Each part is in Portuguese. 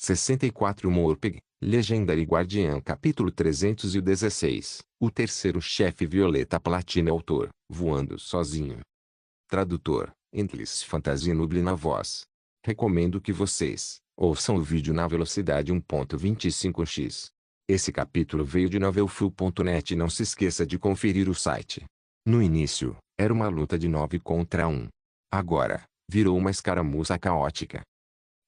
64 Morpeg, Legendary Guardian Capítulo 316 O terceiro chefe Violeta Platina Autor, Voando Sozinho. Tradutor, Endless Fantasy Nuble na voz. Recomendo que vocês ouçam o vídeo na velocidade 1.25x. Esse capítulo veio de novelfull.net e não se esqueça de conferir o site. No início, era uma luta de 9 contra 1. Agora, virou uma escaramuça caótica.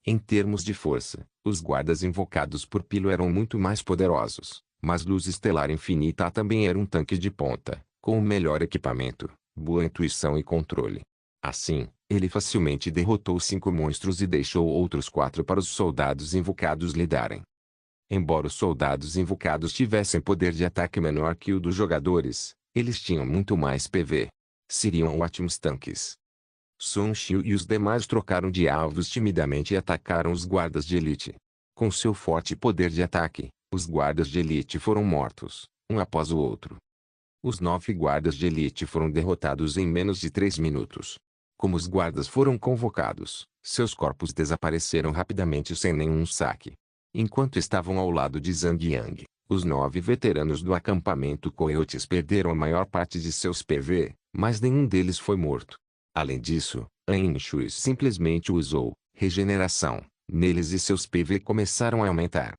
Em termos de força, os guardas invocados por Pilo eram muito mais poderosos, mas Luz Estelar Infinita também era um tanque de ponta, com o melhor equipamento, boa intuição e controle. Assim, ele facilmente derrotou 5 monstros e deixou outros 4 para os soldados invocados lidarem. Embora os soldados invocados tivessem poder de ataque menor que o dos jogadores, eles tinham muito mais PV. Seriam ótimos tanques. Sun Xiu e os demais trocaram de alvos timidamente e atacaram os guardas de elite. Com seu forte poder de ataque, os guardas de elite foram mortos, um após o outro. Os 9 guardas de elite foram derrotados em menos de 3 minutos. Como os guardas foram convocados, seus corpos desapareceram rapidamente sem nenhum saque. Enquanto estavam ao lado de Zhang Yang, os 9 veteranos do acampamento Coyotes perderam a maior parte de seus PV, mas nenhum deles foi morto. Além disso, An Shui simplesmente usou regeneração neles e seus PV começaram a aumentar.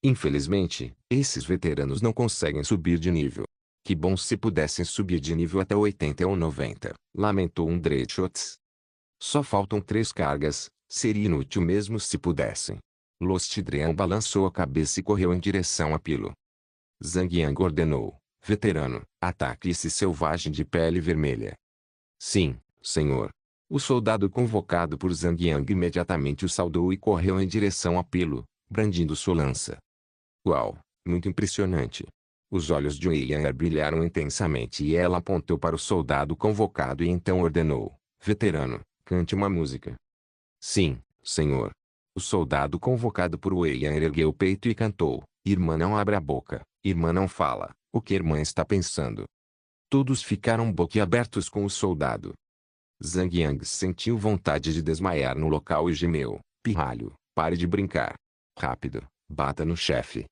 Infelizmente, esses veteranos não conseguem subir de nível. Que bom se pudessem subir de nível até 80 ou 90, lamentou um Dreyshotz. Só faltam 3 cargas, seria inútil mesmo se pudessem. Lostidrian balançou a cabeça e correu em direção a Pilo. Zhang Yang ordenou: veterano, ataque esse selvagem de pele vermelha. Sim, senhor. O soldado convocado por Zhang Yang imediatamente o saudou e correu em direção a Pilo, brandindo sua lança. Uau, muito impressionante. Os olhos de Wei Yan brilharam intensamente e ela apontou para o soldado convocado e então ordenou: veterano, cante uma música. Sim, senhor. O soldado convocado por Wei Yan ergueu o peito e cantou: irmã não abra a boca, irmã não fala, o que irmã está pensando? Todos ficaram boquiabertos com o soldado. Zhang Yang sentiu vontade de desmaiar no local e gemeu: pirralho, pare de brincar. Rápido, bata no chefe.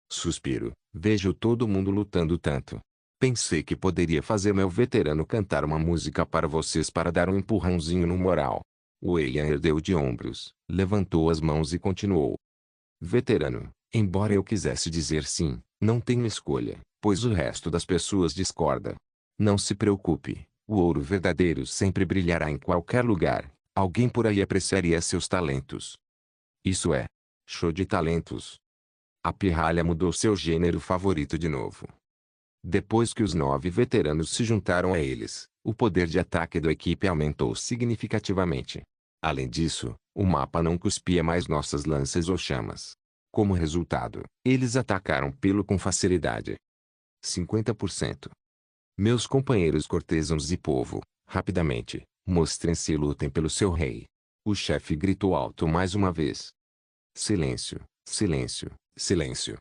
Suspiro, vejo todo mundo lutando tanto. Pensei que poderia fazer meu veterano cantar uma música para vocês para dar um empurrãozinho no moral. Wei Yan ergueu de ombros, levantou as mãos e continuou. Veterano, embora eu quisesse dizer sim, não tenho escolha, pois o resto das pessoas discorda. Não se preocupe, o ouro verdadeiro sempre brilhará em qualquer lugar, alguém por aí apreciaria seus talentos. Isso é show de talentos. A pirralha mudou seu gênero favorito de novo. Depois que os 9 veteranos se juntaram a eles, o poder de ataque da equipe aumentou significativamente. Além disso, o mapa não cuspia mais nossas lanças ou chamas. Como resultado, eles atacaram Pilo com facilidade. 50%. Meus companheiros cortesãos e povo, rapidamente, mostrem-se e lutem pelo seu rei. O chefe gritou alto mais uma vez. Silêncio, silêncio, silêncio.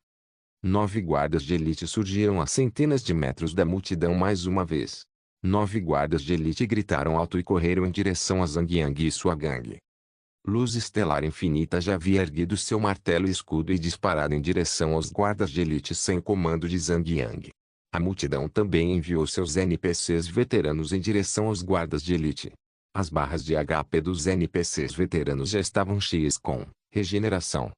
9 guardas de elite surgiram a centenas de metros da multidão mais uma vez. 9 guardas de elite gritaram alto e correram em direção a Zhang Yang e sua gangue. Luz Estelar Infinita já havia erguido seu martelo e escudo e disparado em direção aos guardas de elite sem comando de Zhang Yang. A multidão também enviou seus NPCs veteranos em direção aos guardas de elite. As barras de HP dos NPCs veteranos já estavam cheias com regeneração.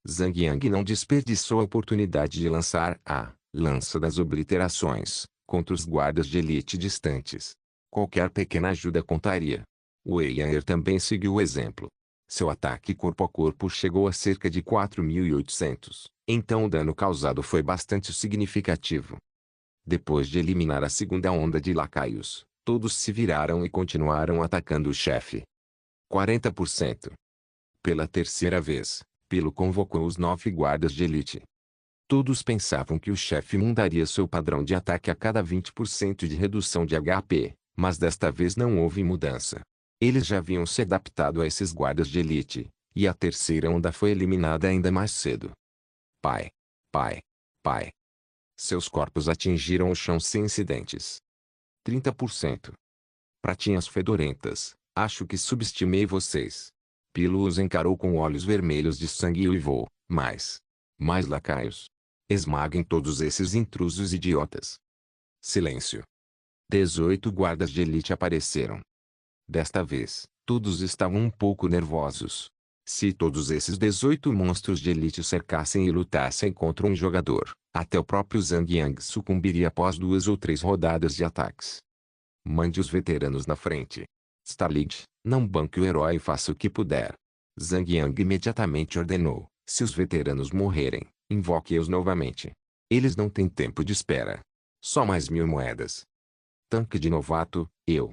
Zhang Yang não desperdiçou a oportunidade de lançar a Lança das Obliterações contra os guardas de elite distantes. Qualquer pequena ajuda contaria. Wei Yan também seguiu o exemplo. Seu ataque corpo a corpo chegou a cerca de 4.800, então o dano causado foi bastante significativo. Depois de eliminar a segunda onda de lacaios, todos se viraram e continuaram atacando o chefe. 40%. Pela terceira vez, Pilo convocou os 9 guardas de elite. Todos pensavam que o chefe mudaria seu padrão de ataque a cada 20% de redução de HP, mas desta vez não houve mudança. Eles já haviam se adaptado a esses guardas de elite, e a terceira onda foi eliminada ainda mais cedo. Pai. Pai. Pai. Seus corpos atingiram o chão sem incidentes. 30%. Pratinhas fedorentas, acho que subestimei vocês. Pilo os encarou com olhos vermelhos de sangue e uivou: mais lacaios. Esmaguem todos esses intrusos idiotas. Silêncio. 18 guardas de elite apareceram. Desta vez, todos estavam um pouco nervosos. Se todos esses 18 monstros de elite cercassem e lutassem contra um jogador, até o próprio Zhang Yang sucumbiria após 2 ou 3 rodadas de ataques. Mande os veteranos na frente. Starlight, não banque o herói e faça o que puder. Zhang Yang imediatamente ordenou: se os veteranos morrerem, invoque-os novamente. Eles não têm tempo de espera. Só mais 1000 moedas. Tanque de novato, eu.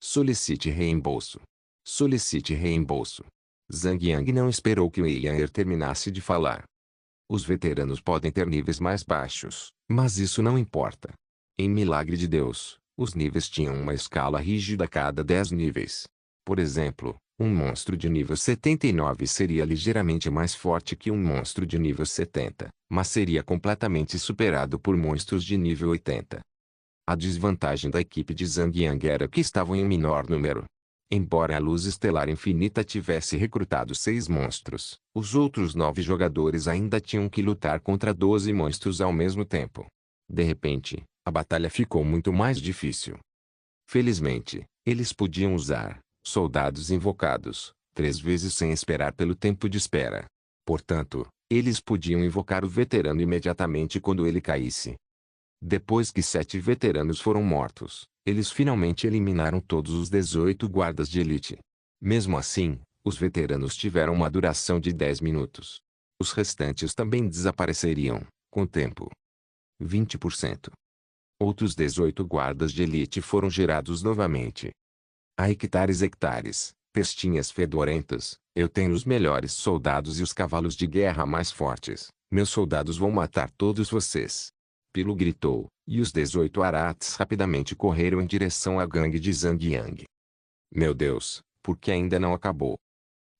Solicite reembolso. Solicite reembolso. Zhang Yang não esperou que o Yair terminasse de falar. Os veteranos podem ter níveis mais baixos, mas isso não importa. Em milagre de Deus, os níveis tinham uma escala rígida a cada 10 níveis. Por exemplo, um monstro de nível 79 seria ligeiramente mais forte que um monstro de nível 70, mas seria completamente superado por monstros de nível 80. A desvantagem da equipe de Zhang Yang era que estavam em menor número. Embora a Luz Estelar Infinita tivesse recrutado 6 monstros, os outros 9 jogadores ainda tinham que lutar contra 12 monstros ao mesmo tempo. De repente, a batalha ficou muito mais difícil. Felizmente, eles podiam usar soldados invocados 3 vezes sem esperar pelo tempo de espera. Portanto, eles podiam invocar o veterano imediatamente quando ele caísse. Depois que 7 veteranos foram mortos, eles finalmente eliminaram todos os 18 guardas de elite. Mesmo assim, os veteranos tiveram uma duração de 10 minutos. Os restantes também desapareceriam, com o tempo. 20%. Outros 18 guardas de elite foram gerados novamente. A hectares, pestinhas fedorentas, eu tenho os melhores soldados e os cavalos de guerra mais fortes. Meus soldados vão matar todos vocês. Pilo gritou, e os 18 arates rapidamente correram em direção à gangue de Zhang Yang. Meu Deus, por que ainda não acabou?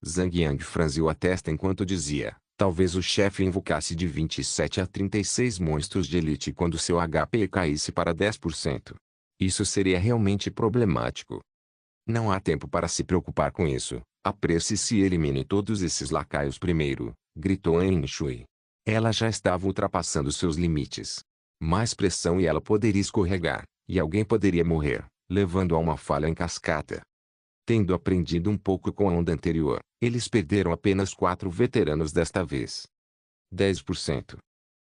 Zhang Yang franziu a testa enquanto dizia: talvez o chefe invocasse de 27 a 36 monstros de elite quando seu HP caísse para 10%. Isso seria realmente problemático. Não há tempo para se preocupar com isso. Apresse-se e elimine todos esses lacaios primeiro, gritou Yin Shui. Ela já estava ultrapassando seus limites. Mais pressão e ela poderia escorregar, e alguém poderia morrer, levando a uma falha em cascata. Tendo aprendido um pouco com a onda anterior, eles perderam apenas 4 veteranos desta vez. 10%.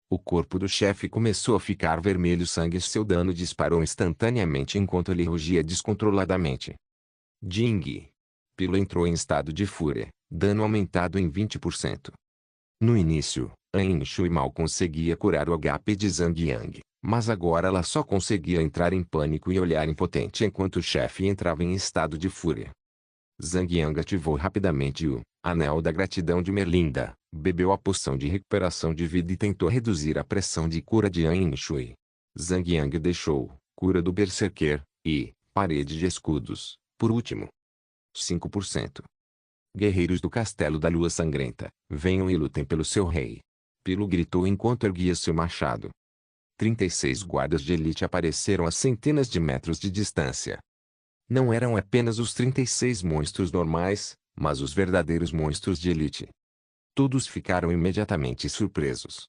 O corpo do chefe começou a ficar vermelho sangue e seu dano disparou instantaneamente enquanto ele rugia descontroladamente. Ding! Pilo entrou em estado de fúria, dano aumentado em 20%. No início, Yin Shui mal conseguia curar o HP de Zhang Yang, mas agora ela só conseguia entrar em pânico e olhar impotente enquanto o chefe entrava em estado de fúria. Zhang Yang ativou rapidamente o Anel da Gratidão de Merlinda, bebeu a poção de recuperação de vida e tentou reduzir a pressão de cura de Yin Shui. Zhang Yang deixou cura do Berserker e parede de escudos, por último. 5%. Guerreiros do Castelo da Lua Sangrenta, venham e lutem pelo seu rei. Pilo gritou enquanto erguia seu machado. 36 guardas de elite apareceram a centenas de metros de distância. Não eram apenas os 36 monstros normais, mas os verdadeiros monstros de elite. Todos ficaram imediatamente surpresos.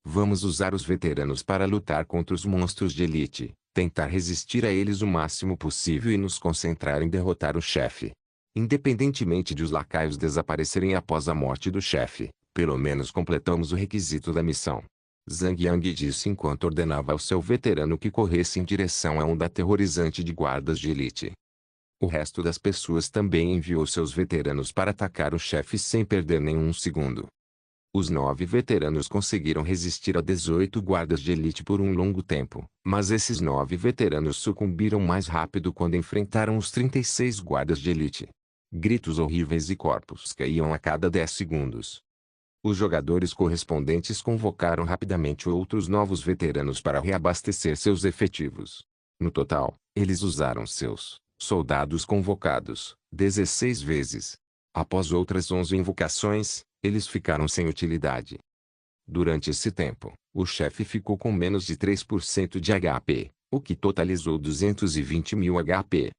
Vamos usar os veteranos para lutar contra os monstros de elite, tentar resistir a eles o máximo possível e nos concentrar em derrotar o chefe. Independentemente de os lacaios desaparecerem após a morte do chefe, pelo menos completamos o requisito da missão. Zhang Yang disse enquanto ordenava ao seu veterano que corresse em direção à onda aterrorizante de guardas de elite. O resto das pessoas também enviou seus veteranos para atacar o chefe sem perder nenhum segundo. Os 9 veteranos conseguiram resistir a 18 guardas de elite por um longo tempo, mas esses 9 veteranos sucumbiram mais rápido quando enfrentaram os 36 guardas de elite. Gritos horríveis e corpos caíam a cada 10 segundos. Os jogadores correspondentes convocaram rapidamente outros novos veteranos para reabastecer seus efetivos. No total, eles usaram seus soldados convocados 16 vezes. Após outras 11 invocações, eles ficaram sem utilidade. Durante esse tempo, o chefe ficou com menos de 3% de HP, o que totalizou 220.000 HP.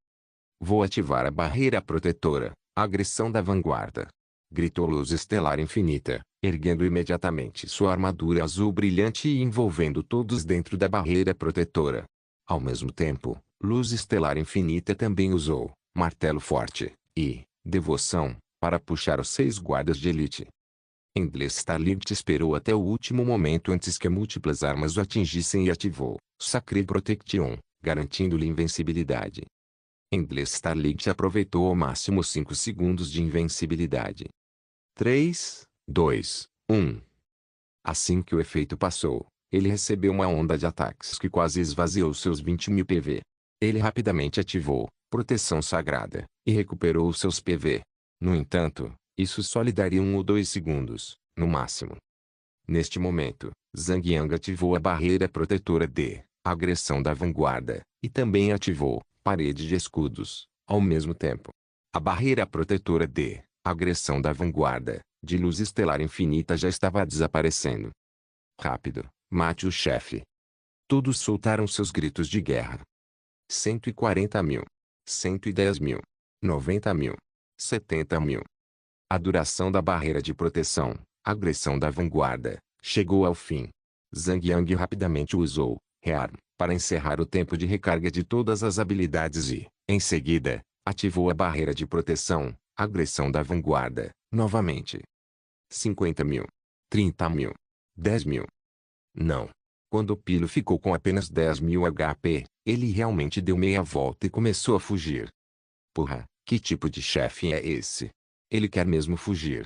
Vou ativar a barreira protetora, Agressão da vanguarda. Gritou Luz Estelar Infinita, erguendo imediatamente sua armadura azul brilhante e envolvendo todos dentro da barreira protetora. Ao mesmo tempo, Luz Estelar Infinita também usou Martelo Forte e Devoção para puxar os 6 guardas de elite. Endless Starlight esperou até o último momento antes que múltiplas armas o atingissem e ativou Sacred Protection, garantindo-lhe invencibilidade. Endless Starlight aproveitou ao máximo 5 segundos de invencibilidade. 3, 2, 1. Assim que o efeito passou, ele recebeu uma onda de ataques que quase esvaziou seus 20.000 PV. Ele rapidamente ativou Proteção Sagrada e recuperou seus PV. No entanto, isso só lhe daria 1 ou 2 segundos, no máximo. Neste momento, Zhang Yang ativou a barreira protetora de Agressão da Vanguarda e também ativou Parede de Escudos, ao mesmo tempo. A barreira protetora de Agressão da Vanguarda, de Luz Estelar Infinita já estava desaparecendo. Rápido, mate o chefe. Todos soltaram seus gritos de guerra. 140.000. 110.000. 90.000. 70.000. A duração da barreira de proteção, Agressão da Vanguarda, chegou ao fim. Zhang Yang rapidamente usou Rearm para encerrar o tempo de recarga de todas as habilidades e, em seguida, ativou a barreira de proteção, Agressão da Vanguarda, novamente. 50.000. 30.000. 10.000. Não. Quando o Pilo ficou com apenas 10.000 HP, ele realmente deu meia volta e começou a fugir. Porra, que tipo de chefe é esse? Ele quer mesmo fugir.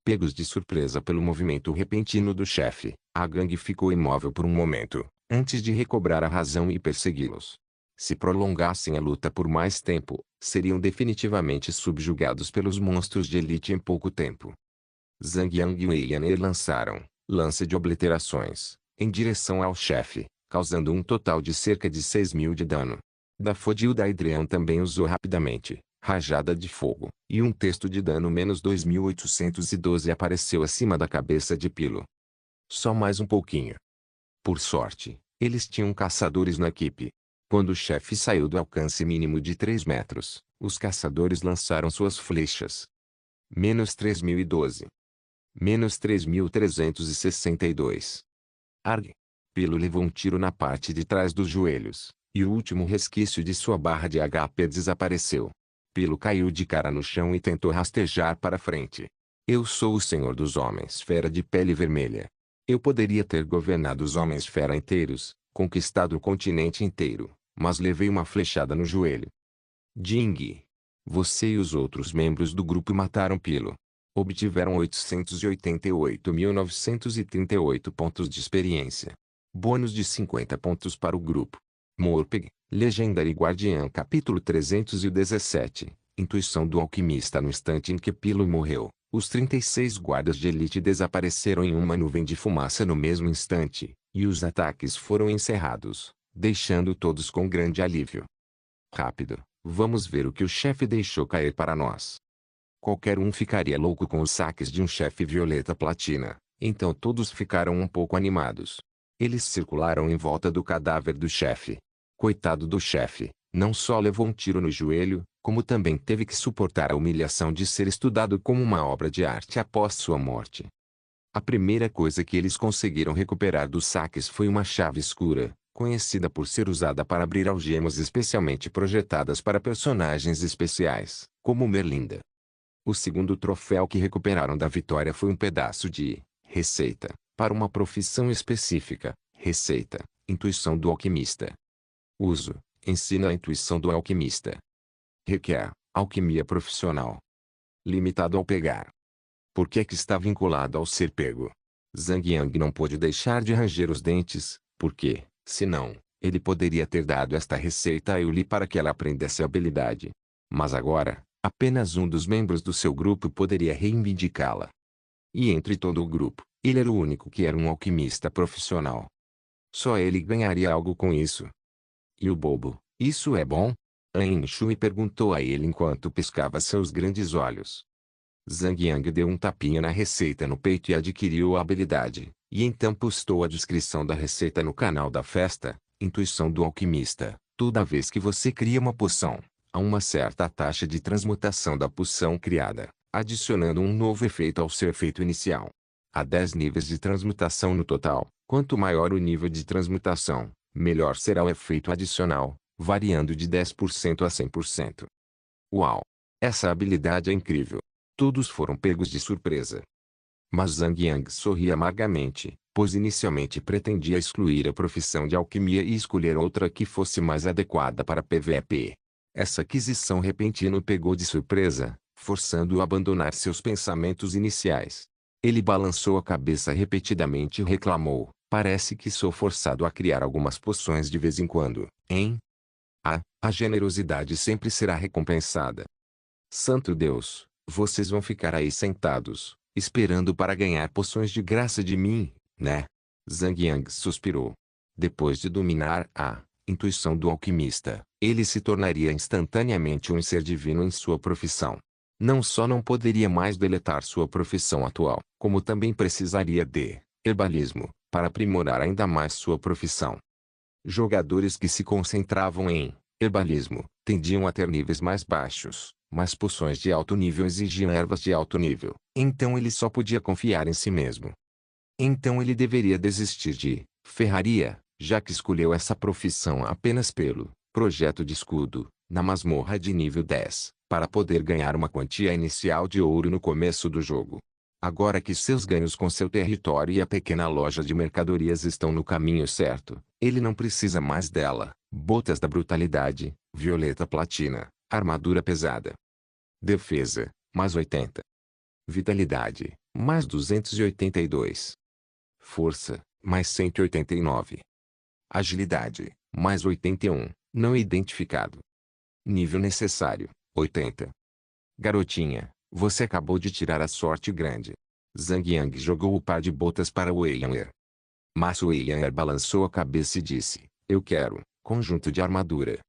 Pegos de surpresa pelo movimento repentino do chefe, a gangue ficou imóvel por um momento, antes de recobrar a razão e persegui-los. Se prolongassem a luta por mais tempo, seriam definitivamente subjugados pelos monstros de elite em pouco tempo. Zhang Yang e Wei Yaner lançaram lance de obliterações em direção ao chefe, causando um total de cerca de 6.000 de dano. Dafodil da Adrian também usou rapidamente Rajada de Fogo, e um texto de dano menos 2.812 apareceu acima da cabeça de Pilo. Só mais um pouquinho. Por sorte, eles tinham caçadores na equipe. Quando o chefe saiu do alcance mínimo de 3 metros, os caçadores lançaram suas flechas. Menos 3.012. Menos 3.362. Arg. Pilo levou um tiro na parte de trás dos joelhos, e o último resquício de sua barra de HP desapareceu. Pilo caiu de cara no chão e tentou rastejar para frente. Eu sou o senhor dos Homens-Fera de pele vermelha. Eu poderia ter governado os Homens-Fera inteiros, conquistado o continente inteiro, mas levei uma flechada no joelho. Jing. Você e os outros membros do grupo mataram Pilo. Obtiveram 888.938 pontos de experiência. Bônus de 50 pontos para o grupo. Morpeg, Legendary Guardian Capítulo 317. Intuição do alquimista. No instante em que Pilo morreu, os 36 guardas de elite desapareceram em uma nuvem de fumaça no mesmo instante, e os ataques foram encerrados, deixando todos com grande alívio. Rápido, vamos ver o que o chefe deixou cair para nós. Qualquer um ficaria louco com os saques de um chefe violeta platina, então todos ficaram um pouco animados. Eles circularam em volta do cadáver do chefe. Coitado do chefe, não só levou um tiro no joelho, como também teve que suportar a humilhação de ser estudado como uma obra de arte após sua morte. A primeira coisa que eles conseguiram recuperar dos saques foi uma chave escura, conhecida por ser usada para abrir algemas especialmente projetadas para personagens especiais, como Merlinda. O segundo troféu que recuperaram da vitória foi um pedaço de receita, para uma profissão específica, receita, intuição do alquimista. Uso, ensina a intuição do alquimista. Requer, alquimia profissional. Limitado ao pegar. Por que está vinculado ao ser pego? Zhang Yang não pôde deixar de ranger os dentes, porque, senão, ele poderia ter dado esta receita a Yuli para que ela aprendesse a habilidade. Mas agora, apenas um dos membros do seu grupo poderia reivindicá-la. E entre todo o grupo, ele era o único que era um alquimista profissional. Só ele ganharia algo com isso. E o bobo, isso é bom? An Shui perguntou a ele enquanto piscava seus grandes olhos. Zhang Yang deu um tapinha na receita no peito e adquiriu a habilidade, e então postou a descrição da receita no canal da festa. Intuição do alquimista. Toda vez que você cria uma poção, a uma certa taxa de transmutação da poção criada, adicionando um novo efeito ao seu efeito inicial. Há 10 níveis de transmutação no total. Quanto maior o nível de transmutação, melhor será o efeito adicional, variando de 10% a 100%. Uau! Essa habilidade é incrível. Todos foram pegos de surpresa. Mas Zhang Yang sorria amargamente, pois inicialmente pretendia excluir a profissão de alquimia e escolher outra que fosse mais adequada para PVP. Essa aquisição repentina o pegou de surpresa, forçando-o a abandonar seus pensamentos iniciais. Ele balançou a cabeça repetidamente e reclamou: parece que sou forçado a criar algumas poções de vez em quando, hein? A generosidade sempre será recompensada. Santo Deus, vocês vão ficar aí sentados, esperando para ganhar poções de graça de mim, né? Zhang Yang suspirou. Depois de dominar a intuição do alquimista, ele se tornaria instantaneamente um ser divino em sua profissão. Não só não poderia mais deletar sua profissão atual, como também precisaria de herbalismo, para aprimorar ainda mais sua profissão. Jogadores que se concentravam em herbalismo tendiam a ter níveis mais baixos, mas poções de alto nível exigiam ervas de alto nível, então ele só podia confiar em si mesmo. Então ele deveria desistir de ferraria, já que escolheu essa profissão apenas pelo projeto de escudo, na masmorra de nível 10, para poder ganhar uma quantia inicial de ouro no começo do jogo. Agora que seus ganhos com seu território e a pequena loja de mercadorias estão no caminho certo, ele não precisa mais dela. Botas da brutalidade, violeta platina, armadura pesada. Defesa, mais 80. Vitalidade, mais 282. Força, mais 189. Agilidade, mais 81, não identificado. Nível necessário, 80. Garotinha, você acabou de tirar a sorte grande. Zhang Yang jogou o par de botas para Wei Yanger. Mas Wei Yanger balançou a cabeça e disse: eu quero conjunto de armadura.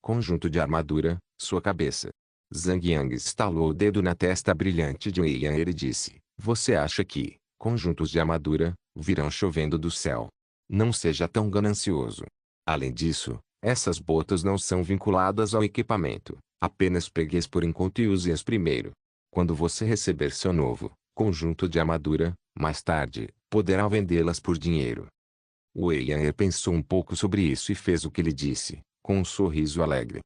Conjunto de armadura, sua cabeça. Zhang Yang estalou o dedo na testa brilhante de Wei Yanger e disse: você acha que conjuntos de armadura virão chovendo do céu? Não seja tão ganancioso. Além disso, essas botas não são vinculadas ao equipamento. Apenas pegue-as por enquanto e use-as primeiro. Quando você receber seu novo conjunto de armadura, mais tarde, poderá vendê-las por dinheiro. Wei Yanger pensou um pouco sobre isso e fez o que ele disse, com um sorriso alegre.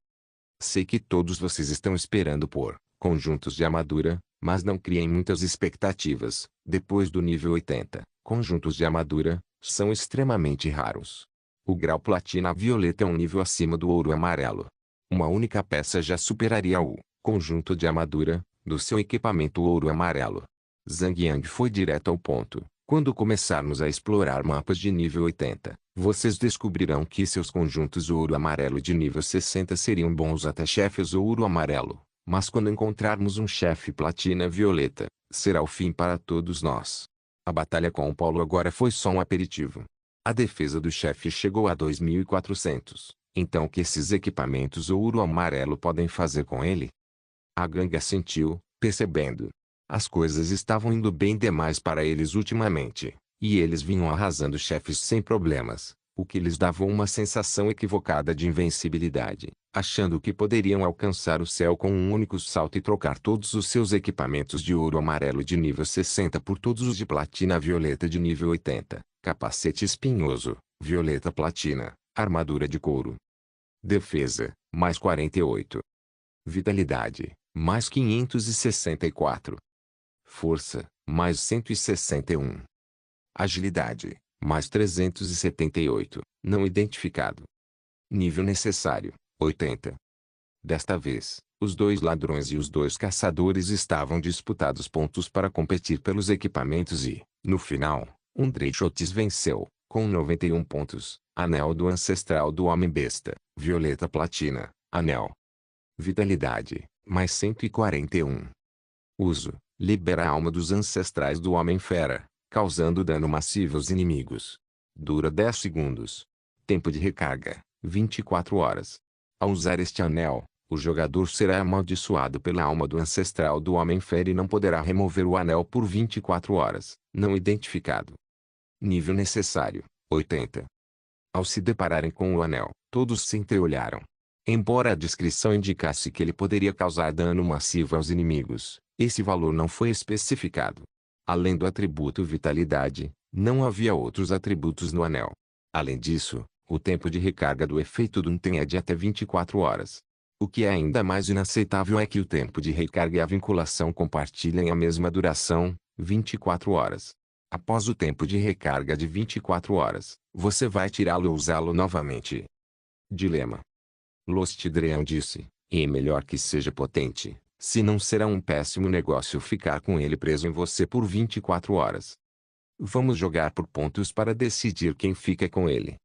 Sei que todos vocês estão esperando por conjuntos de armadura, mas não criem muitas expectativas. Depois do nível 80, conjuntos de armadura são extremamente raros. O grau platina violeta é um nível acima do ouro amarelo. Uma única peça já superaria o conjunto de armadura do seu equipamento ouro amarelo. Zhang Yang foi direto ao ponto. Quando começarmos a explorar mapas de nível 80, vocês descobrirão que seus conjuntos ouro amarelo de nível 60 seriam bons até chefes ouro amarelo. Mas quando encontrarmos um chefe platina violeta, será o fim para todos nós. A batalha com o Paulo agora foi só um aperitivo. A defesa do chefe chegou a 2.400. Então o que esses equipamentos ouro amarelo podem fazer com ele? A gangue assentiu, percebendo. As coisas estavam indo bem demais para eles ultimamente, e eles vinham arrasando chefes sem problemas, o que lhes dava uma sensação equivocada de invencibilidade, achando que poderiam alcançar o céu com um único salto e trocar todos os seus equipamentos de ouro amarelo de nível 60 por todos os de platina violeta de nível 80, capacete espinhoso, violeta platina, armadura de couro. Defesa, mais 48. Vitalidade, mais 564. Força, mais 161. Agilidade, mais 378, não identificado. Nível necessário, 80. Desta vez, os dois ladrões e os dois caçadores estavam disputados pontos para competir pelos equipamentos e, no final, um Dreychotes venceu, com 91 pontos, Anel do Ancestral do Homem-Besta, Violeta Platina, Anel. Vitalidade, mais 141. Uso, libera a alma dos ancestrais do Homem-Fera, causando dano massivo aos inimigos. Dura 10 segundos. Tempo de recarga, 24 horas. Ao usar este anel, o jogador será amaldiçoado pela alma do ancestral do Homem-Fera e não poderá remover o anel por 24 horas, não identificado. Nível necessário, 80. Ao se depararem com o anel, todos se entreolharam. Embora a descrição indicasse que ele poderia causar dano massivo aos inimigos, esse valor não foi especificado. Além do atributo vitalidade, não havia outros atributos no anel. Além disso, o tempo de recarga do efeito do item é de até 24 horas. O que é ainda mais inaceitável é que o tempo de recarga e a vinculação compartilhem a mesma duração, 24 horas. Após o tempo de recarga de 24 horas, você vai tirá-lo ou usá-lo novamente. Dilema. Lostidrean disse, é melhor que seja potente, se não será um péssimo negócio ficar com ele preso em você por 24 horas. Vamos jogar por pontos para decidir quem fica com ele.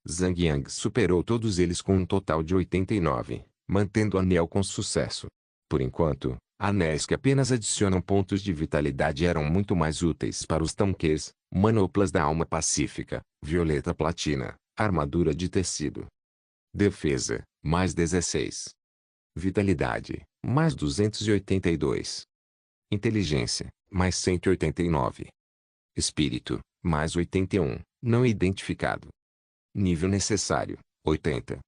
Zhang Yang superou todos eles com um total de 89, mantendo o anel com sucesso. Por enquanto, anéis que apenas adicionam pontos de vitalidade eram muito mais úteis para os tanques, manoplas da alma pacífica, violeta platina, armadura de tecido. Defesa, mais 16. Vitalidade, mais 282. Inteligência, mais 189. Espírito, mais 81, não identificado. Nível necessário, 80.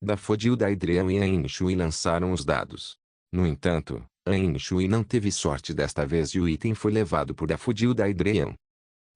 Dafodil da Idreal e Ain Shui lançaram os dados. No entanto, Ain Shui não teve sorte desta vez e o item foi levado por Dafodil da Idreal.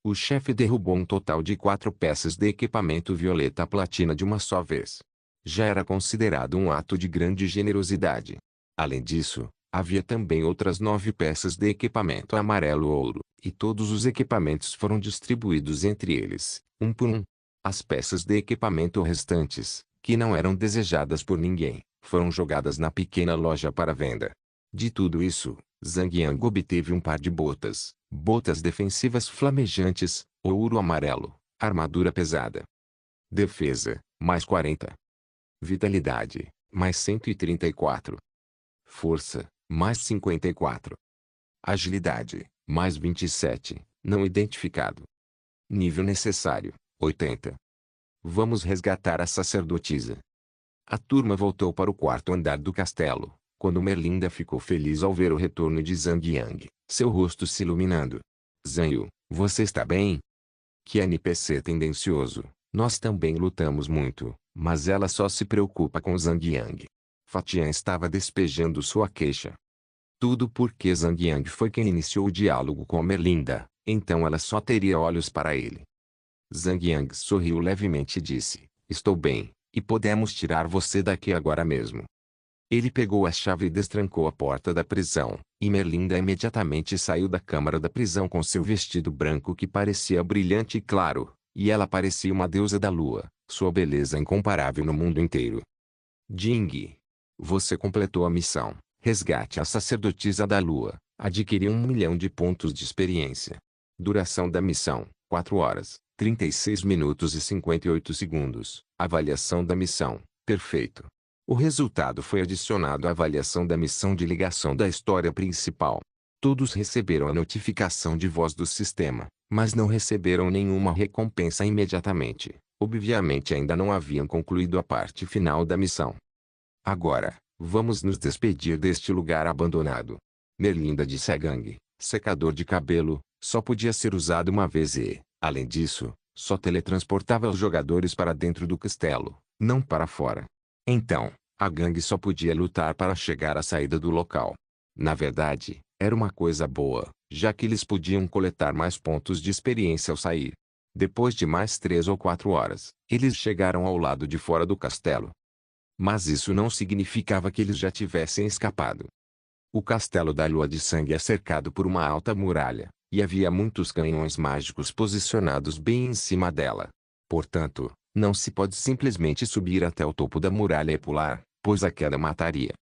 O chefe derrubou um total de 4 peças de equipamento violeta platina de uma só vez. Já era considerado um ato de grande generosidade. Além disso, havia também outras 9 peças de equipamento amarelo-ouro, e todos os equipamentos foram distribuídos entre eles, um por um. As peças de equipamento restantes, que não eram desejadas por ninguém, foram jogadas na pequena loja para venda. De tudo isso, Zhang Yang obteve um par de botas defensivas flamejantes, ouro amarelo, armadura pesada. Defesa, mais 40. Vitalidade, mais 134. Força, mais 54. Agilidade, mais 27, não identificado. Nível necessário, 80. Vamos resgatar a sacerdotisa. A turma voltou para o quarto andar do castelo, quando Merlinda ficou feliz ao ver o retorno de Zhang Yang, seu rosto se iluminando. Zhang, você está bem? Que NPC tendencioso, nós também lutamos muito, mas ela só se preocupa com Zhang Yang. Fatian estava despejando sua queixa. Tudo porque Zhang Yang foi quem iniciou o diálogo com Merlinda, então ela só teria olhos para ele. Zhang Yang sorriu levemente e disse, estou bem, e podemos tirar você daqui agora mesmo. Ele pegou a chave e destrancou a porta da prisão, e Merlinda imediatamente saiu da câmara da prisão com seu vestido branco que parecia brilhante e claro, e ela parecia uma deusa da lua, sua beleza incomparável no mundo inteiro. Jing. Você completou a missão, resgate a sacerdotisa da lua, adquiriu 1 milhão de pontos de experiência. Duração da missão, 4 horas, 36 minutos e 58 segundos. Avaliação da missão, perfeito. O resultado foi adicionado à avaliação da missão de ligação da história principal. Todos receberam a notificação de voz do sistema, mas não receberam nenhuma recompensa imediatamente. Obviamente ainda não haviam concluído a parte final da missão. Agora, vamos nos despedir deste lugar abandonado. Merlinda disse a Gang, secador de cabelo, só podia ser usado uma vez e, além disso, só teletransportava os jogadores para dentro do castelo, não para fora. Então, a gangue só podia lutar para chegar à saída do local. Na verdade, era uma coisa boa, já que eles podiam coletar mais pontos de experiência ao sair. Depois de mais 3 ou 4 horas, eles chegaram ao lado de fora do castelo. Mas isso não significava que eles já tivessem escapado. O castelo da Lua de Sangue é cercado por uma alta muralha, e havia muitos canhões mágicos posicionados bem em cima dela. Portanto, não se pode simplesmente subir até o topo da muralha e pular, pois a queda mataria.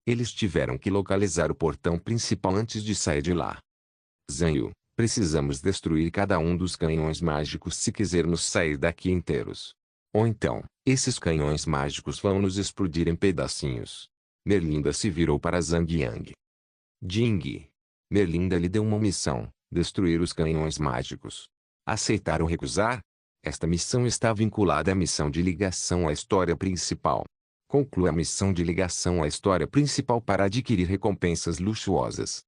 Eles tiveram que localizar o portão principal antes de sair de lá. Zanyu, precisamos destruir cada um dos canhões mágicos se quisermos sair daqui inteiros. Ou então, esses canhões mágicos vão nos explodir em pedacinhos. Merlinda se virou para Zhang Yang. Jing. Merlinda lhe deu uma missão, destruir os canhões mágicos. Aceitar ou recusar? Esta missão está vinculada à missão de ligação à história principal. Conclua a missão de ligação à história principal para adquirir recompensas luxuosas.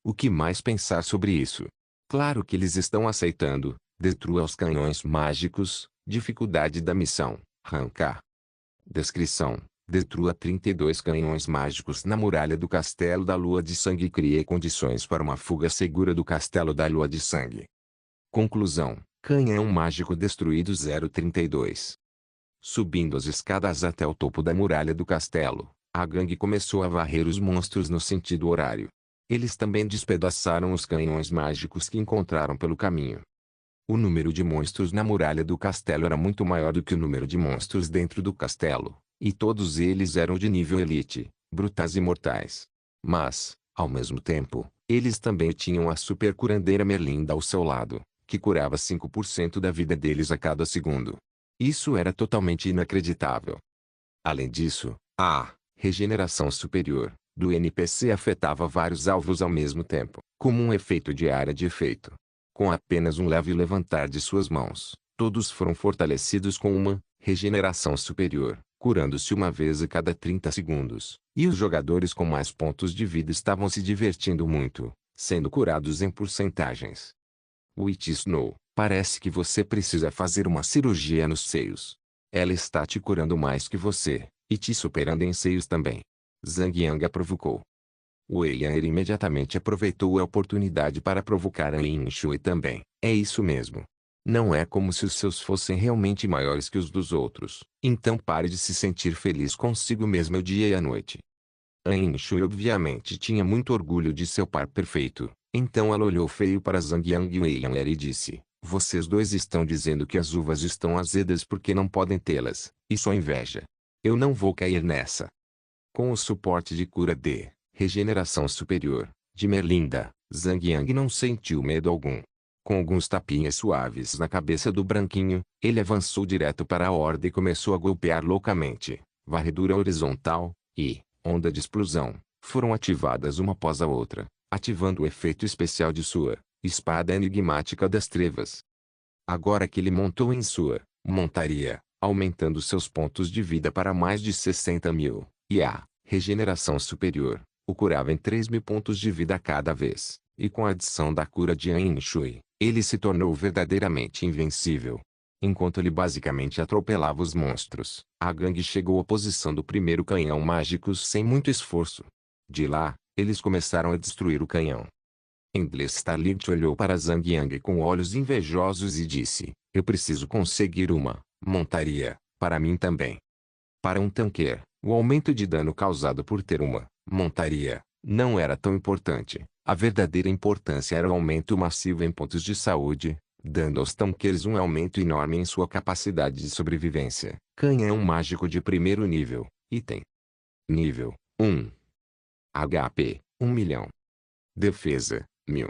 O que mais pensar sobre isso? Claro que eles estão aceitando. Destrua os canhões mágicos. Dificuldade da missão, arrancar. Descrição. Destrua 32 canhões mágicos na muralha do Castelo da Lua de Sangue e crie condições para uma fuga segura do Castelo da Lua de Sangue. Conclusão: canhão mágico destruído 032. Subindo as escadas até o topo da muralha do castelo, a gangue começou a varrer os monstros no sentido horário. Eles também despedaçaram os canhões mágicos que encontraram pelo caminho. O número de monstros na muralha do castelo era muito maior do que o número de monstros dentro do castelo, e todos eles eram de nível elite, brutais e mortais. Mas, ao mesmo tempo, eles também tinham a super curandeira Merlinda ao seu lado, que curava 5% da vida deles a cada segundo. Isso era totalmente inacreditável. Além disso, a regeneração superior do NPC afetava vários alvos ao mesmo tempo, como um efeito de área de efeito. Com apenas um leve levantar de suas mãos, todos foram fortalecidos com uma regeneração superior, curando-se uma vez a cada 30 segundos, e os jogadores com mais pontos de vida estavam se divertindo muito, sendo curados em porcentagens. Witch Snow, parece que você precisa fazer uma cirurgia nos seios. Ela está te curando mais que você, e te superando em seios também. Zhang Yang provocou. Wei Yan imediatamente aproveitou a oportunidade para provocar a Lin Shui também. É isso mesmo. Não é como se os seus fossem realmente maiores que os dos outros. Então pare de se sentir feliz consigo mesmo o dia e a noite. Lin Shui obviamente tinha muito orgulho de seu par perfeito. Então ela olhou feio para Zhang Yang e Wei Yan e disse: vocês dois estão dizendo que as uvas estão azedas porque não podem tê-las. Isso é inveja. Eu não vou cair nessa. Com o suporte de cura de regeneração superior de Merlinda, Zhang Yang não sentiu medo algum. Com alguns tapinhas suaves na cabeça do branquinho, ele avançou direto para a horda e começou a golpear loucamente. Varredura horizontal e onda de explosão foram ativadas uma após a outra, ativando o efeito especial de sua espada enigmática das trevas. Agora que ele montou em sua montaria, aumentando seus pontos de vida para mais de 60.000, e a regeneração superior o curava em 3.000 pontos de vida a cada vez, e com a adição da cura de An Shui, ele se tornou verdadeiramente invencível. Enquanto ele basicamente atropelava os monstros, a gangue chegou à posição do primeiro canhão mágico sem muito esforço. De lá, eles começaram a destruir o canhão. Endless Starlight olhou para Zhang Yang com olhos invejosos e disse: eu preciso conseguir uma montaria, para mim também. Para um tanqueiro, o aumento de dano causado por ter uma montaria não era tão importante. A verdadeira importância era o aumento massivo em pontos de saúde, dando aos tanqueiros um aumento enorme em sua capacidade de sobrevivência. Canhão mágico de primeiro nível. Item. Nível 1. HP 1 milhão. Defesa 1000.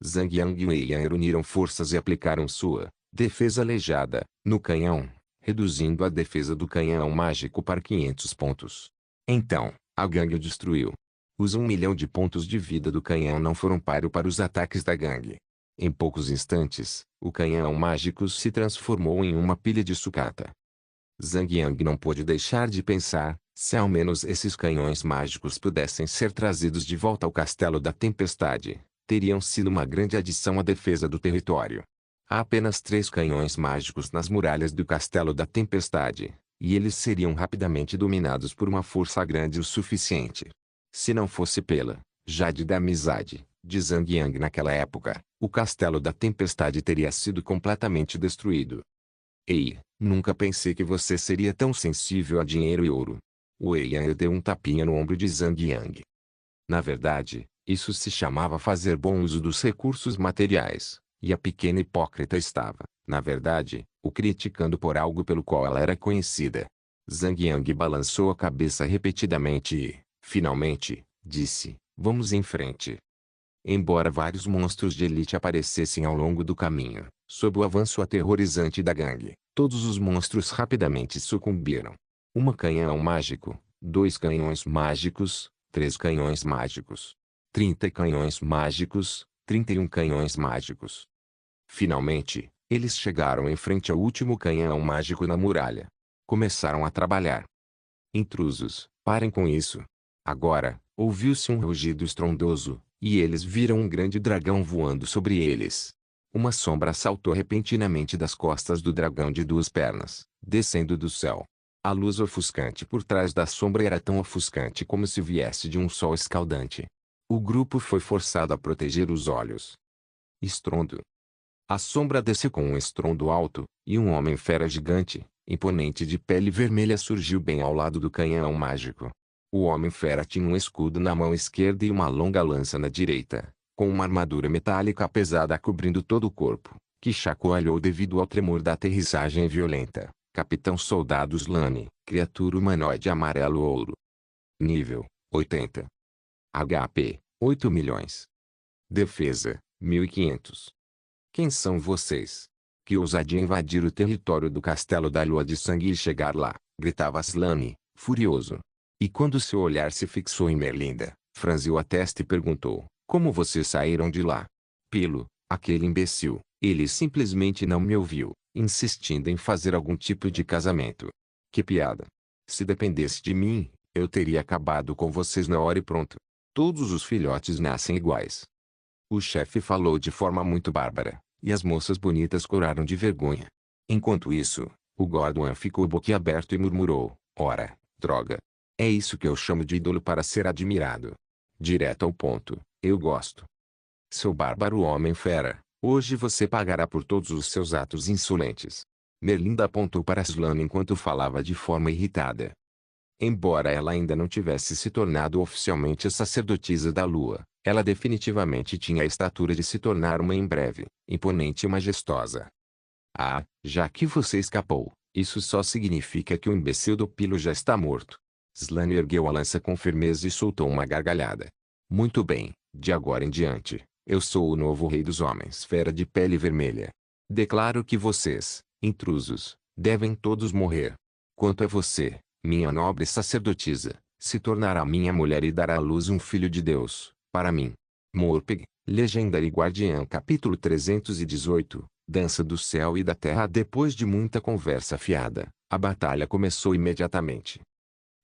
Zhang Yang e Wei Yan uniram forças e aplicaram sua defesa aleijada no canhão, reduzindo a defesa do canhão mágico para 500 pontos. Então, a gangue o destruiu. Os 1 milhão de pontos de vida do canhão não foram páreo para os ataques da gangue. Em poucos instantes, o canhão mágico se transformou em uma pilha de sucata. Zhang Yang não pôde deixar de pensar, se ao menos esses canhões mágicos pudessem ser trazidos de volta ao Castelo da Tempestade, teriam sido uma grande adição à defesa do território. Há apenas 3 canhões mágicos nas muralhas do Castelo da Tempestade, e eles seriam rapidamente dominados por uma força grande o suficiente. Se não fosse pela Jade da Amizade de Zhang Yang naquela época, o Castelo da Tempestade teria sido completamente destruído. Ei, nunca pensei que você seria tão sensível a dinheiro e ouro. Wei Yan deu um tapinha no ombro de Zhang Yang. Na verdade, isso se chamava fazer bom uso dos recursos materiais, e a pequena hipócrita estava, na verdade, o criticando por algo pelo qual ela era conhecida. Zhang Yang balançou a cabeça repetidamente e, finalmente, disse: vamos em frente. Embora vários monstros de elite aparecessem ao longo do caminho, sob o avanço aterrorizante da gangue, todos os monstros rapidamente sucumbiram. Um canhão mágico, 2 canhões mágicos, 3 canhões mágicos, 30 canhões mágicos, 31 canhões mágicos. Finalmente, eles chegaram em frente ao último canhão mágico na muralha. Começaram a trabalhar. Intrusos, parem com isso. Agora, ouviu-se um rugido estrondoso, e eles viram um grande dragão voando sobre eles. Uma sombra saltou repentinamente das costas do dragão de 2 pernas, descendo do céu. A luz ofuscante por trás da sombra era tão ofuscante como se viesse de um sol escaldante. O grupo foi forçado a proteger os olhos. Estrondo. A sombra desceu com um estrondo alto, e um homem-fera gigante, imponente de pele vermelha surgiu bem ao lado do canhão mágico. O homem-fera tinha um escudo na mão esquerda e uma longa lança na direita, com uma armadura metálica pesada cobrindo todo o corpo, que chacoalhou devido ao tremor da aterrissagem violenta. Capitão Soldado Slane, criatura humanoide amarelo-ouro. Nível: 80. HP: 8 milhões. Defesa: 1500. Quem são vocês? Que ousadia invadir o território do Castelo da Lua de Sangue e chegar lá, gritava Slane, furioso. E quando seu olhar se fixou em Merlinda, franziu a testa e perguntou, como vocês saíram de lá? Pelo, aquele imbecil, ele simplesmente não me ouviu, insistindo em fazer algum tipo de casamento. Que piada. Se dependesse de mim, eu teria acabado com vocês na hora e pronto. Todos os filhotes nascem iguais. O chefe falou de forma muito bárbara, e as moças bonitas coraram de vergonha. Enquanto isso, o Gordon ficou boquiaberto e murmurou, ora, droga. É isso que eu chamo de ídolo para ser admirado. Direto ao ponto, eu gosto. Seu bárbaro homem-fera, hoje você pagará por todos os seus atos insolentes. Merlinda apontou para Slane enquanto falava de forma irritada. Embora ela ainda não tivesse se tornado oficialmente a sacerdotisa da lua, ela definitivamente tinha a estatura de se tornar uma em breve, imponente e majestosa. Ah, já que você escapou, isso só significa que o imbecil do Pilo já está morto. Slane ergueu a lança com firmeza e soltou uma gargalhada. Muito bem, de agora em diante, eu sou o novo rei dos homens fera de pele vermelha. Declaro que vocês, intrusos, devem todos morrer. Quanto a você, minha nobre sacerdotisa, se tornará minha mulher e dará à luz um filho de Deus, para mim. Morpeg, Legendary Guardiã capítulo 318, Dança do Céu e da Terra. Depois de muita conversa fiada, a batalha começou imediatamente.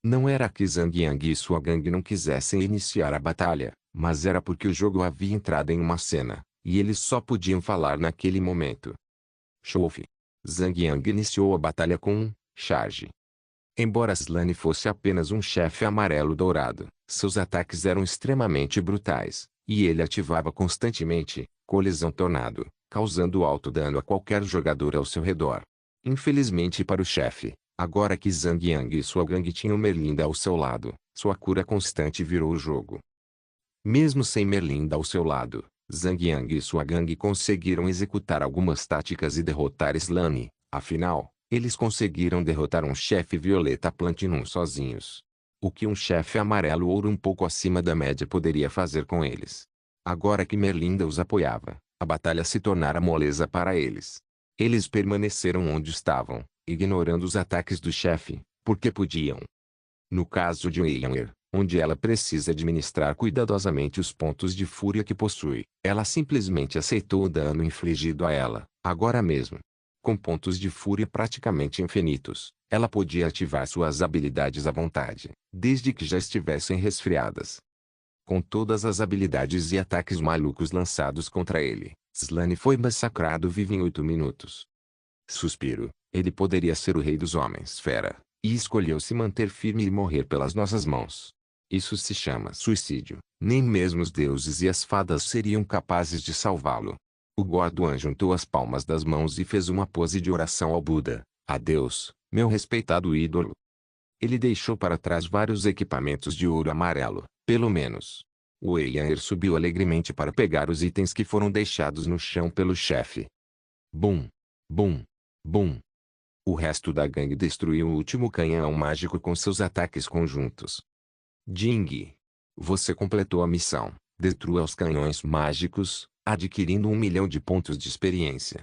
Não era que Zhang Yang e sua gangue não quisessem iniciar a batalha, mas era porque o jogo havia entrado em uma cena, e eles só podiam falar naquele momento. Chouf. Zhang Yang iniciou a batalha com um charge. Embora Slane fosse apenas um chefe amarelo-dourado, seus ataques eram extremamente brutais, e ele ativava constantemente colisão tornado, causando alto dano a qualquer jogador ao seu redor. Infelizmente para o chefe, agora que Zhang Yang e sua gangue tinham Merlinda ao seu lado, sua cura constante virou o jogo. Mesmo sem Merlinda ao seu lado, Zhang Yang e sua gangue conseguiram executar algumas táticas e derrotar Slane. Afinal, eles conseguiram derrotar um chefe Violeta Platinum sozinhos. O que um chefe amarelo ouro um pouco acima da média poderia fazer com eles? Agora que Merlinda os apoiava, a batalha se tornara moleza para eles. Eles permaneceram onde estavam, ignorando os ataques do chefe, porque podiam. No caso de Weyer, onde ela precisa administrar cuidadosamente os pontos de fúria que possui, ela simplesmente aceitou o dano infligido a ela, agora mesmo. Com pontos de fúria praticamente infinitos, ela podia ativar suas habilidades à vontade, desde que já estivessem resfriadas. Com todas as habilidades e ataques malucos lançados contra ele, Slane foi massacrado vivo em 8 minutos. Suspiro, ele poderia ser o rei dos homens fera, e escolheu se manter firme e morrer pelas nossas mãos. Isso se chama suicídio, nem mesmo os deuses e as fadas seriam capazes de salvá-lo. O Gordon juntou as palmas das mãos e fez uma pose de oração ao Buda. A Deus, meu respeitado ídolo. Ele deixou para trás vários equipamentos de ouro amarelo, pelo menos. O Weyer subiu alegremente para pegar os itens que foram deixados no chão pelo chefe. Bum! Bum! Bum! O resto da gangue destruiu o último canhão mágico com seus ataques conjuntos. Jing! Você completou a missão. Destrua os canhões mágicos, adquirindo 1 milhão de pontos de experiência.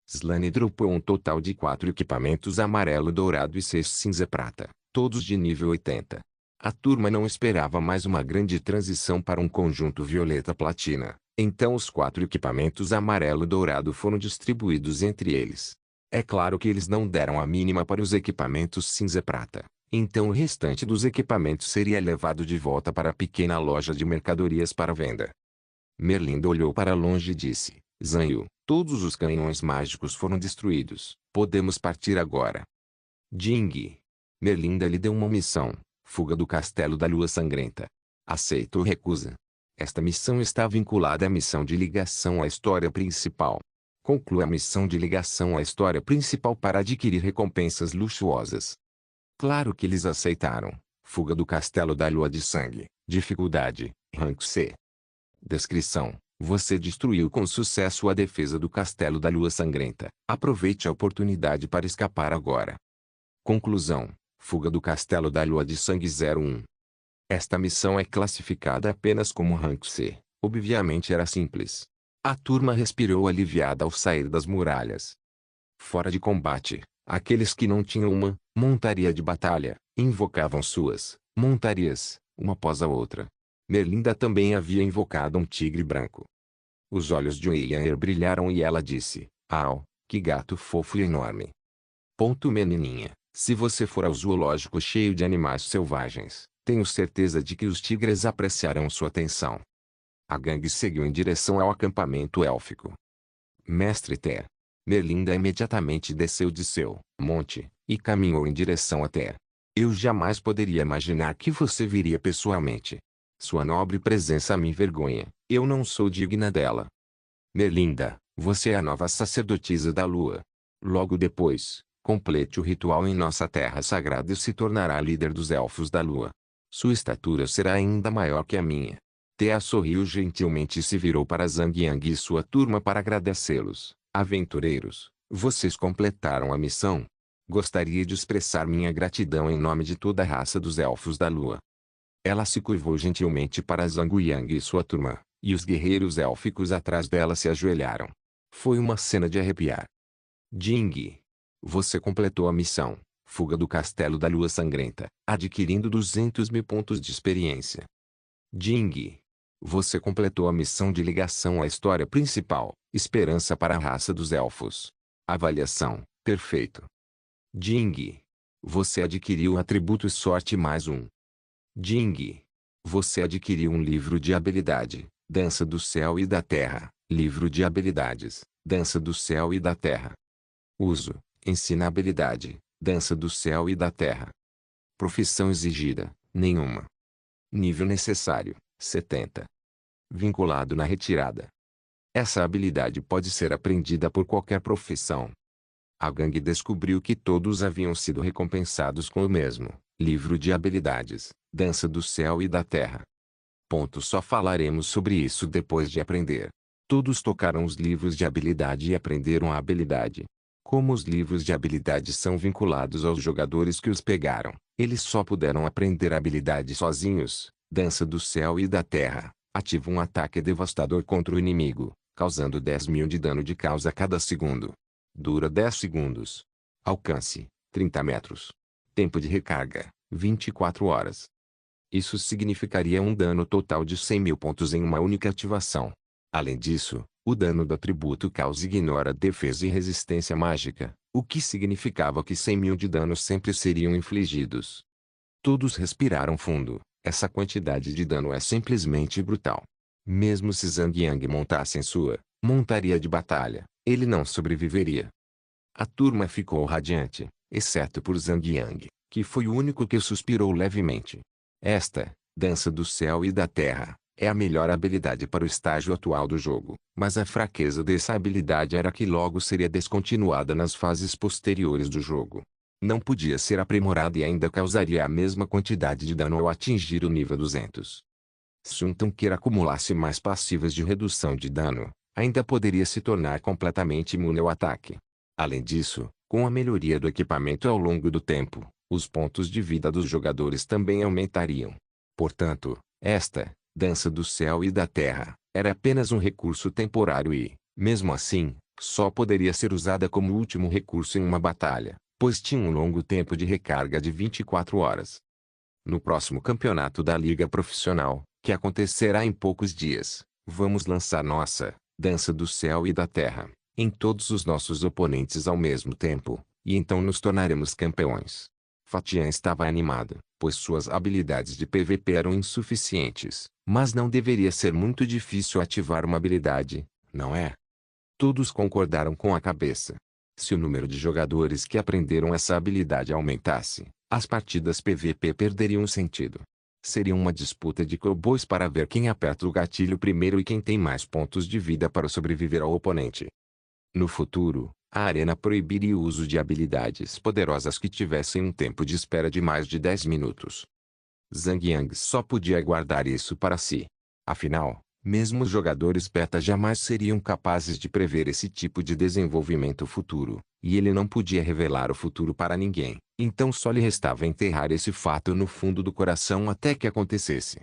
Slane dropou um total de 4 equipamentos amarelo-dourado e 6 cinza-prata, todos de nível 80. A turma não esperava mais uma grande transição para um conjunto violeta-platina, então os 4 equipamentos amarelo-dourado foram distribuídos entre eles. É claro que eles não deram a mínima para os equipamentos cinza-prata, então o restante dos equipamentos seria levado de volta para a pequena loja de mercadorias para venda. Merlinda olhou para longe e disse, Zanyu, todos os canhões mágicos foram destruídos, podemos partir agora. Jing! Merlinda lhe deu uma missão: fuga do Castelo da Lua Sangrenta. Aceita ou recusa? Esta missão está vinculada à missão de ligação à história principal. Conclua a missão de ligação à história principal para adquirir recompensas luxuosas. Claro que eles aceitaram. Fuga do Castelo da Lua de Sangue. Dificuldade: Rank C. Descrição: você destruiu com sucesso a defesa do Castelo da Lua Sangrenta. Aproveite a oportunidade para escapar agora. Conclusão: fuga do Castelo da Lua de Sangue 01. Esta missão é classificada apenas como Rank C. Obviamente era simples. A turma respirou aliviada ao sair das muralhas. Fora de combate, aqueles que não tinham uma montaria de batalha, invocavam suas montarias, uma após a outra. Merlinda também havia invocado um tigre branco. Os olhos de Oianer brilharam e ela disse: "Au, que gato fofo e enorme. Menininha, se você for ao zoológico cheio de animais selvagens, tenho certeza de que os tigres apreciarão sua atenção." A gangue seguiu em direção ao acampamento élfico. Mestre Ter. Merlinda imediatamente desceu de seu monte e caminhou em direção a Ter. Eu jamais poderia imaginar que você viria pessoalmente. Sua nobre presença me envergonha. Eu não sou digna dela. Merlinda, você é a nova sacerdotisa da lua. Logo depois, complete o ritual em nossa terra sagrada e se tornará líder dos elfos da lua. Sua estatura será ainda maior que a minha. Thea sorriu gentilmente e se virou para Zhang Yang e sua turma para agradecê-los. Aventureiros, vocês completaram a missão. Gostaria de expressar minha gratidão em nome de toda a raça dos elfos da lua. Ela se curvou gentilmente para Zhang Yang e sua turma, e os guerreiros élficos atrás dela se ajoelharam. Foi uma cena de arrepiar. Jing, você completou a missão, fuga do Castelo da Lua Sangrenta, adquirindo 200.000 pontos de experiência. Jing, você completou a missão de ligação à história principal, esperança para a raça dos elfos. Avaliação: perfeito. Jing, você adquiriu o atributo sorte mais um. Jing, você adquiriu um livro de habilidade, Dança do Céu e da Terra, livro de habilidades, Dança do Céu e da Terra. Uso: ensina habilidade, Dança do Céu e da Terra. Profissão exigida: nenhuma. Nível necessário: 70. Vinculado na retirada. Essa habilidade pode ser aprendida por qualquer profissão. A gangue descobriu que todos haviam sido recompensados com o mesmo livro de habilidades, Dança do Céu e da Terra. Só falaremos sobre isso depois de aprender. Todos tocaram os livros de habilidade e aprenderam a habilidade. Como os livros de habilidade são vinculados aos jogadores que os pegaram, eles só puderam aprender a habilidade sozinhos. Dança do Céu e da Terra. Ativa um ataque devastador contra o inimigo, causando 10.000 de dano de causa a cada segundo. Dura 10 segundos. Alcance: 30 metros. Tempo de recarga: 24 horas. Isso significaria um dano total de 100.000 pontos em uma única ativação. Além disso, o dano do atributo causa ignora defesa e resistência mágica, o que significava que 100.000 de dano sempre seriam infligidos. Todos respiraram fundo. Essa quantidade de dano é simplesmente brutal. Mesmo se Zhang Yang montasse em sua montaria de batalha, ele não sobreviveria. A turma ficou radiante, exceto por Zhang Yang, que foi o único que suspirou levemente. Esta, Dança do Céu e da Terra, é a melhor habilidade para o estágio atual do jogo, mas a fraqueza dessa habilidade era que logo seria descontinuada nas fases posteriores do jogo. Não podia ser aprimorada e ainda causaria a mesma quantidade de dano ao atingir o nível 200. Se um Tanqueiro acumulasse mais passivas de redução de dano, ainda poderia se tornar completamente imune ao ataque. Além disso, com a melhoria do equipamento ao longo do tempo, os pontos de vida dos jogadores também aumentariam. Portanto, esta, Dança do Céu e da Terra, era apenas um recurso temporário e, mesmo assim, só poderia ser usada como último recurso em uma batalha, pois tinha um longo tempo de recarga de 24 horas. No próximo campeonato da Liga Profissional, que acontecerá em poucos dias, vamos lançar nossa Dança do Céu e da Terra em todos os nossos oponentes ao mesmo tempo, e então nos tornaremos campeões. Fatian estava animado, pois suas habilidades de PVP eram insuficientes, mas não deveria ser muito difícil ativar uma habilidade, não é? Todos concordaram com a cabeça. Se o número de jogadores que aprenderam essa habilidade aumentasse, As partidas PVP perderiam sentido. Seria uma disputa de cowboys para ver quem aperta o gatilho primeiro e quem tem mais pontos de vida para sobreviver ao oponente. No futuro, a arena proibiria o uso de habilidades poderosas que tivessem um tempo de espera de mais de 10 minutos. Zhang Yang só podia guardar isso para si. Afinal, mesmo os jogadores beta jamais seriam capazes de prever esse tipo de desenvolvimento futuro, e ele não podia revelar o futuro para ninguém, então só lhe restava enterrar esse fato no fundo do coração até que acontecesse.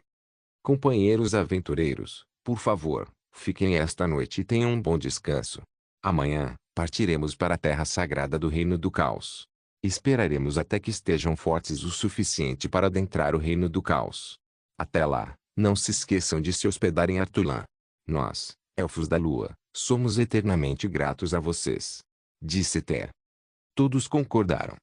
Companheiros aventureiros, por favor, fiquem esta noite e tenham um bom descanso. Amanhã, partiremos para a Terra Sagrada do Reino do Caos. Esperaremos até que estejam fortes o suficiente para adentrar o Reino do Caos. Até lá, não se esqueçam de se hospedar em Artulan. Nós, Elfos da Lua, somos eternamente gratos a vocês. Disse Ter. Todos concordaram.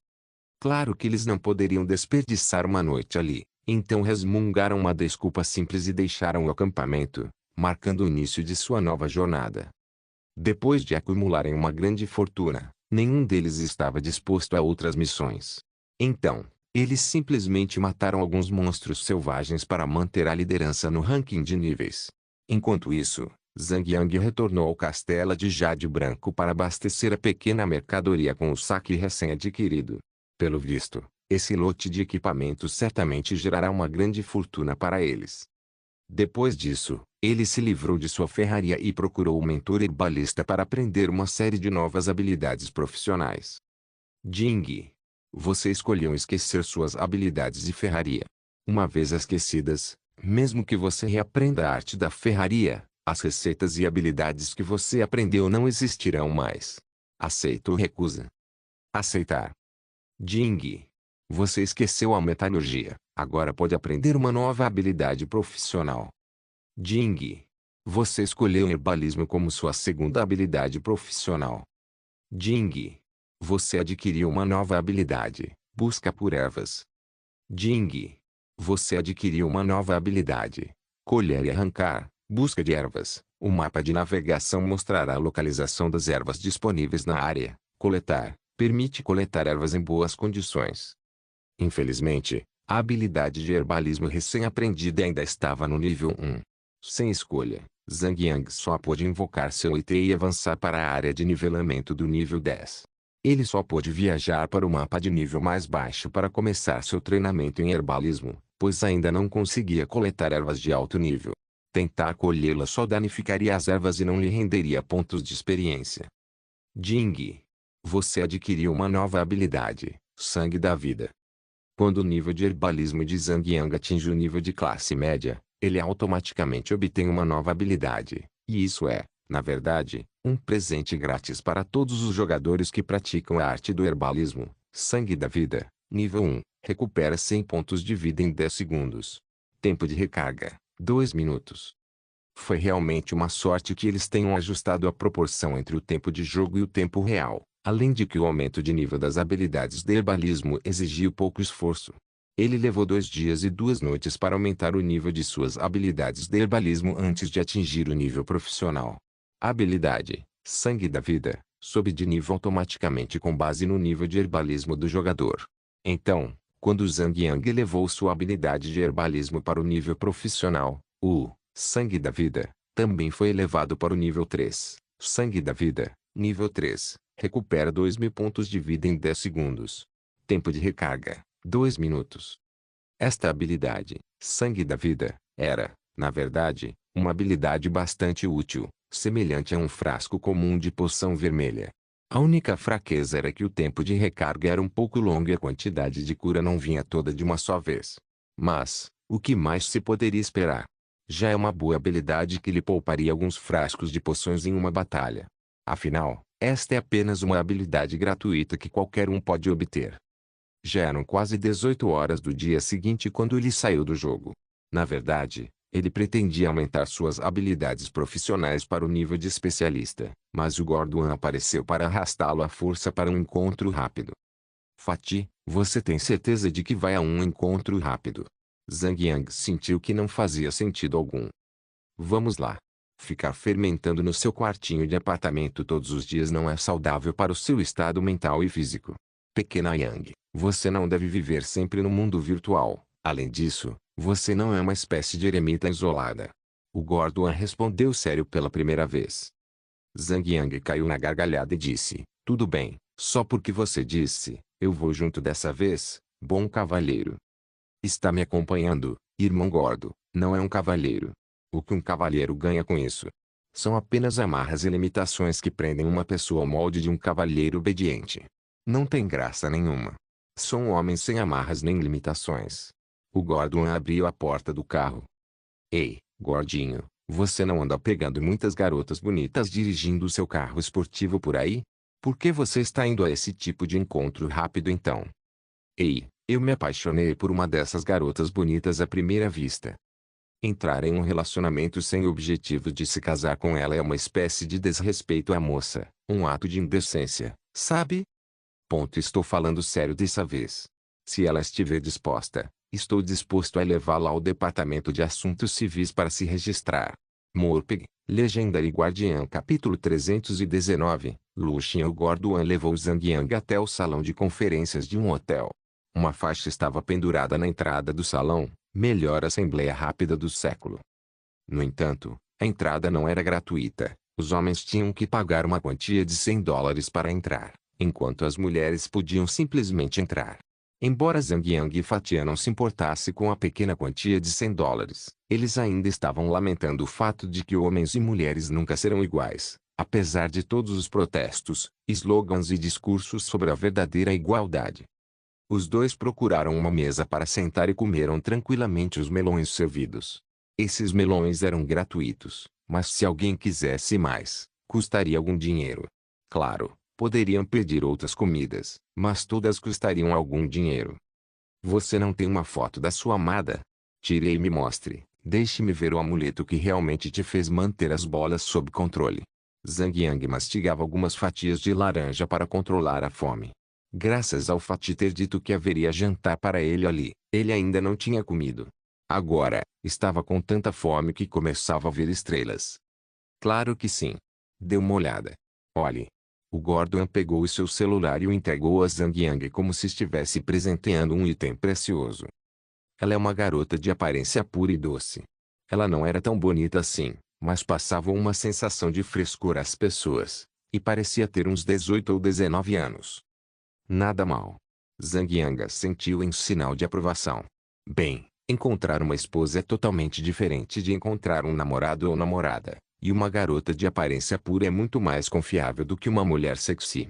Claro que eles não poderiam desperdiçar uma noite ali, então resmungaram uma desculpa simples e deixaram o acampamento, marcando o início de sua nova jornada. Depois de acumularem uma grande fortuna, nenhum deles estava disposto a outras missões. Então, eles simplesmente mataram alguns monstros selvagens para manter a liderança no ranking de níveis. Enquanto isso, Zhang Yang retornou ao castelo de Jade Branco para abastecer a pequena mercadoria com o saque recém-adquirido. Pelo visto, esse lote de equipamentos certamente gerará uma grande fortuna para eles. Depois disso, ele se livrou de sua ferraria e procurou um mentor herbalista para aprender uma série de novas habilidades profissionais. Jing. Você escolheu esquecer suas habilidades de ferraria. Uma vez esquecidas, mesmo que você reaprenda a arte da ferraria, as receitas e habilidades que você aprendeu não existirão mais. Aceita ou recusa? Aceitar. Jing. Você esqueceu a metalurgia, agora pode aprender uma nova habilidade profissional. Jing. Você escolheu herbalismo como sua segunda habilidade profissional. Jing. Você adquiriu uma nova habilidade, busca por ervas. Jing. Você adquiriu uma nova habilidade, colher e arrancar, busca de ervas. O mapa de navegação mostrará a localização das ervas disponíveis na área. Coletar, permite coletar ervas em boas condições. Infelizmente, a habilidade de herbalismo recém-aprendida ainda estava no nível 1. Sem escolha, Zhang Yang só pôde invocar seu item e avançar para a área de nivelamento do nível 10. Ele só pôde viajar para o mapa de nível mais baixo para começar seu treinamento em herbalismo, pois ainda não conseguia coletar ervas de alto nível. Tentar colhê-las só danificaria as ervas e não lhe renderia pontos de experiência. Jing. Você adquiriu uma nova habilidade, Sangue da Vida. Quando o nível de herbalismo de Zhang Yang atinge o nível de classe média, ele automaticamente obtém uma nova habilidade, e isso é, na verdade, um presente grátis para todos os jogadores que praticam a arte do herbalismo. Sangue da Vida, nível 1, recupera 100 pontos de vida em 10 segundos. Tempo de recarga, 2 minutos. Foi realmente uma sorte que eles tenham ajustado a proporção entre o tempo de jogo e o tempo real, além de que o aumento de nível das habilidades de herbalismo exigiu pouco esforço. Ele levou 2 dias e 2 noites para aumentar o nível de suas habilidades de herbalismo antes de atingir o nível profissional. A habilidade, Sangue da Vida, sobe de nível automaticamente com base no nível de herbalismo do jogador. Então, quando Zhang Yang elevou sua habilidade de herbalismo para o nível profissional, o Sangue da Vida também foi elevado para o nível 3. Sangue da Vida, nível 3, recupera 2.000 pontos de vida em 10 segundos. Tempo de recarga, 2 minutos. Esta habilidade, Sangue da Vida, era, na verdade, uma habilidade bastante útil, semelhante a um frasco comum de poção vermelha. A única fraqueza era que o tempo de recarga era um pouco longo e a quantidade de cura não vinha toda de uma só vez. Mas, o que mais se poderia esperar? Já é uma boa habilidade que lhe pouparia alguns frascos de poções em uma batalha. Afinal, esta é apenas uma habilidade gratuita que qualquer um pode obter. Já eram quase 18 horas do dia seguinte quando ele saiu do jogo. Na verdade, ele pretendia aumentar suas habilidades profissionais para o nível de especialista, mas o Gorduan apareceu para arrastá-lo à força para um encontro rápido. Fatih, você tem certeza de que vai a um encontro rápido? Zhang Yang sentiu que não fazia sentido algum. Vamos lá. Ficar fermentando no seu quartinho de apartamento todos os dias não é saudável para o seu estado mental e físico. Pequena Yang, você não deve viver sempre no mundo virtual. Além disso, você não é uma espécie de eremita isolada. O Gorduan respondeu sério pela primeira vez. Zhang Yang caiu na gargalhada e disse, tudo bem, só porque você disse, eu vou junto dessa vez, bom cavalheiro. Está me acompanhando, irmão gordo, não é um cavalheiro. O que um cavalheiro ganha com isso? São apenas amarras e limitações que prendem uma pessoa ao molde de um cavalheiro obediente. Não tem graça nenhuma. Sou um homem sem amarras nem limitações. O Gorduan abriu a porta do carro. Ei, gordinho, você não anda pegando muitas garotas bonitas dirigindo seu carro esportivo por aí? Por que você está indo a esse tipo de encontro rápido então? Ei, eu me apaixonei por uma dessas garotas bonitas à primeira vista. Entrar em um relacionamento sem o objetivo de se casar com ela é uma espécie de desrespeito à moça, um ato de indecência, sabe? Estou falando sério dessa vez. Se ela estiver disposta, estou disposto a levá-la ao Departamento de Assuntos Civis para se registrar. Morpeg, Legendary Guardian capítulo 319, Luxian Gorduan levou Zhang Yang até o salão de conferências de um hotel. Uma faixa estava pendurada na entrada do salão, melhor assembleia rápida do século. No entanto, a entrada não era gratuita, os homens tinham que pagar uma quantia de $100 para entrar, enquanto as mulheres podiam simplesmente entrar. Embora Zhang Yang e Fatia não se importasse com a pequena quantia de $100, eles ainda estavam lamentando o fato de que homens e mulheres nunca serão iguais, apesar de todos os protestos, slogans e discursos sobre a verdadeira igualdade. Os dois procuraram uma mesa para sentar e comeram tranquilamente os melões servidos. Esses melões eram gratuitos, mas se alguém quisesse mais, custaria algum dinheiro. Claro, poderiam pedir outras comidas, mas todas custariam algum dinheiro. Você não tem uma foto da sua amada? Tire e me mostre. Deixe-me ver o amuleto que realmente te fez manter as bolas sob controle. Zhang Yang mastigava algumas fatias de laranja para controlar a fome. Graças ao Fatih ter dito que haveria jantar para ele ali, ele ainda não tinha comido. Agora, estava com tanta fome que começava a ver estrelas. Claro que sim. Dê uma olhada. Olhe. O Gorduan pegou o seu celular e o entregou a Zhang Yang como se estivesse presenteando um item precioso. Ela é uma garota de aparência pura e doce. Ela não era tão bonita assim, mas passava uma sensação de frescor às pessoas, e parecia ter uns 18 ou 19 anos. Nada mal. Zhang Yang sentiu em sinal de aprovação. Bem, encontrar uma esposa é totalmente diferente de encontrar um namorado ou namorada, e uma garota de aparência pura é muito mais confiável do que uma mulher sexy.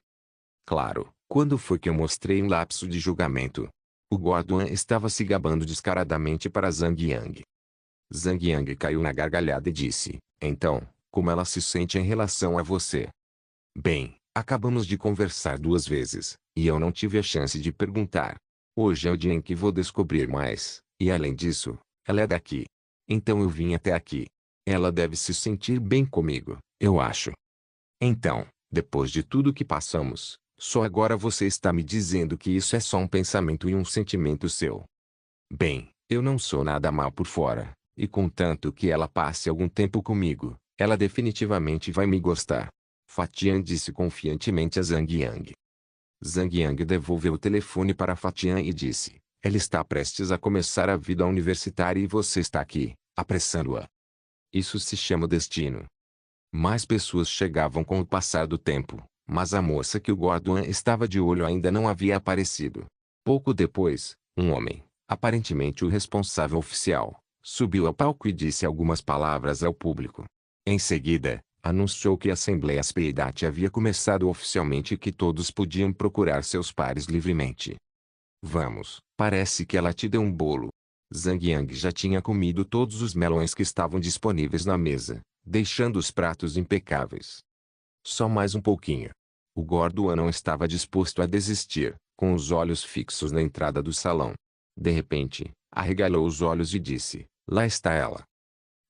Claro, quando foi que eu mostrei um lapso de julgamento? O Gorduan estava se gabando descaradamente para Zhang Yang. Zhang Yang caiu na gargalhada e disse, então, como ela se sente em relação a você? Bem, acabamos de conversar 2 vezes, e eu não tive a chance de perguntar. Hoje é o dia em que vou descobrir mais, e além disso, ela é daqui. Então eu vim até aqui. Ela deve se sentir bem comigo, eu acho. Então, depois de tudo que passamos, só agora você está me dizendo que isso é só um pensamento e um sentimento seu. Bem, eu não sou nada mal por fora, e contanto que ela passe algum tempo comigo, ela definitivamente vai me gostar. Fatian disse confiantemente a Zhang Yang. Zhang Yang devolveu o telefone para Fatian e disse, ela está prestes a começar a vida universitária e você está aqui, apressando-a. Isso se chama destino. Mais pessoas chegavam com o passar do tempo, mas a moça que o Gorduan estava de olho ainda não havia aparecido. Pouco depois, um homem, aparentemente o responsável oficial, subiu ao palco e disse algumas palavras ao público. Em seguida, anunciou que a Assembleia Speidat havia começado oficialmente e que todos podiam procurar seus pares livremente. Vamos, parece que ela te deu um bolo. Zhang Yang já tinha comido todos os melões que estavam disponíveis na mesa, deixando os pratos impecáveis. Só mais um pouquinho. O Gorduan não estava disposto a desistir, com os olhos fixos na entrada do salão. De repente, arregalou os olhos e disse, lá está ela.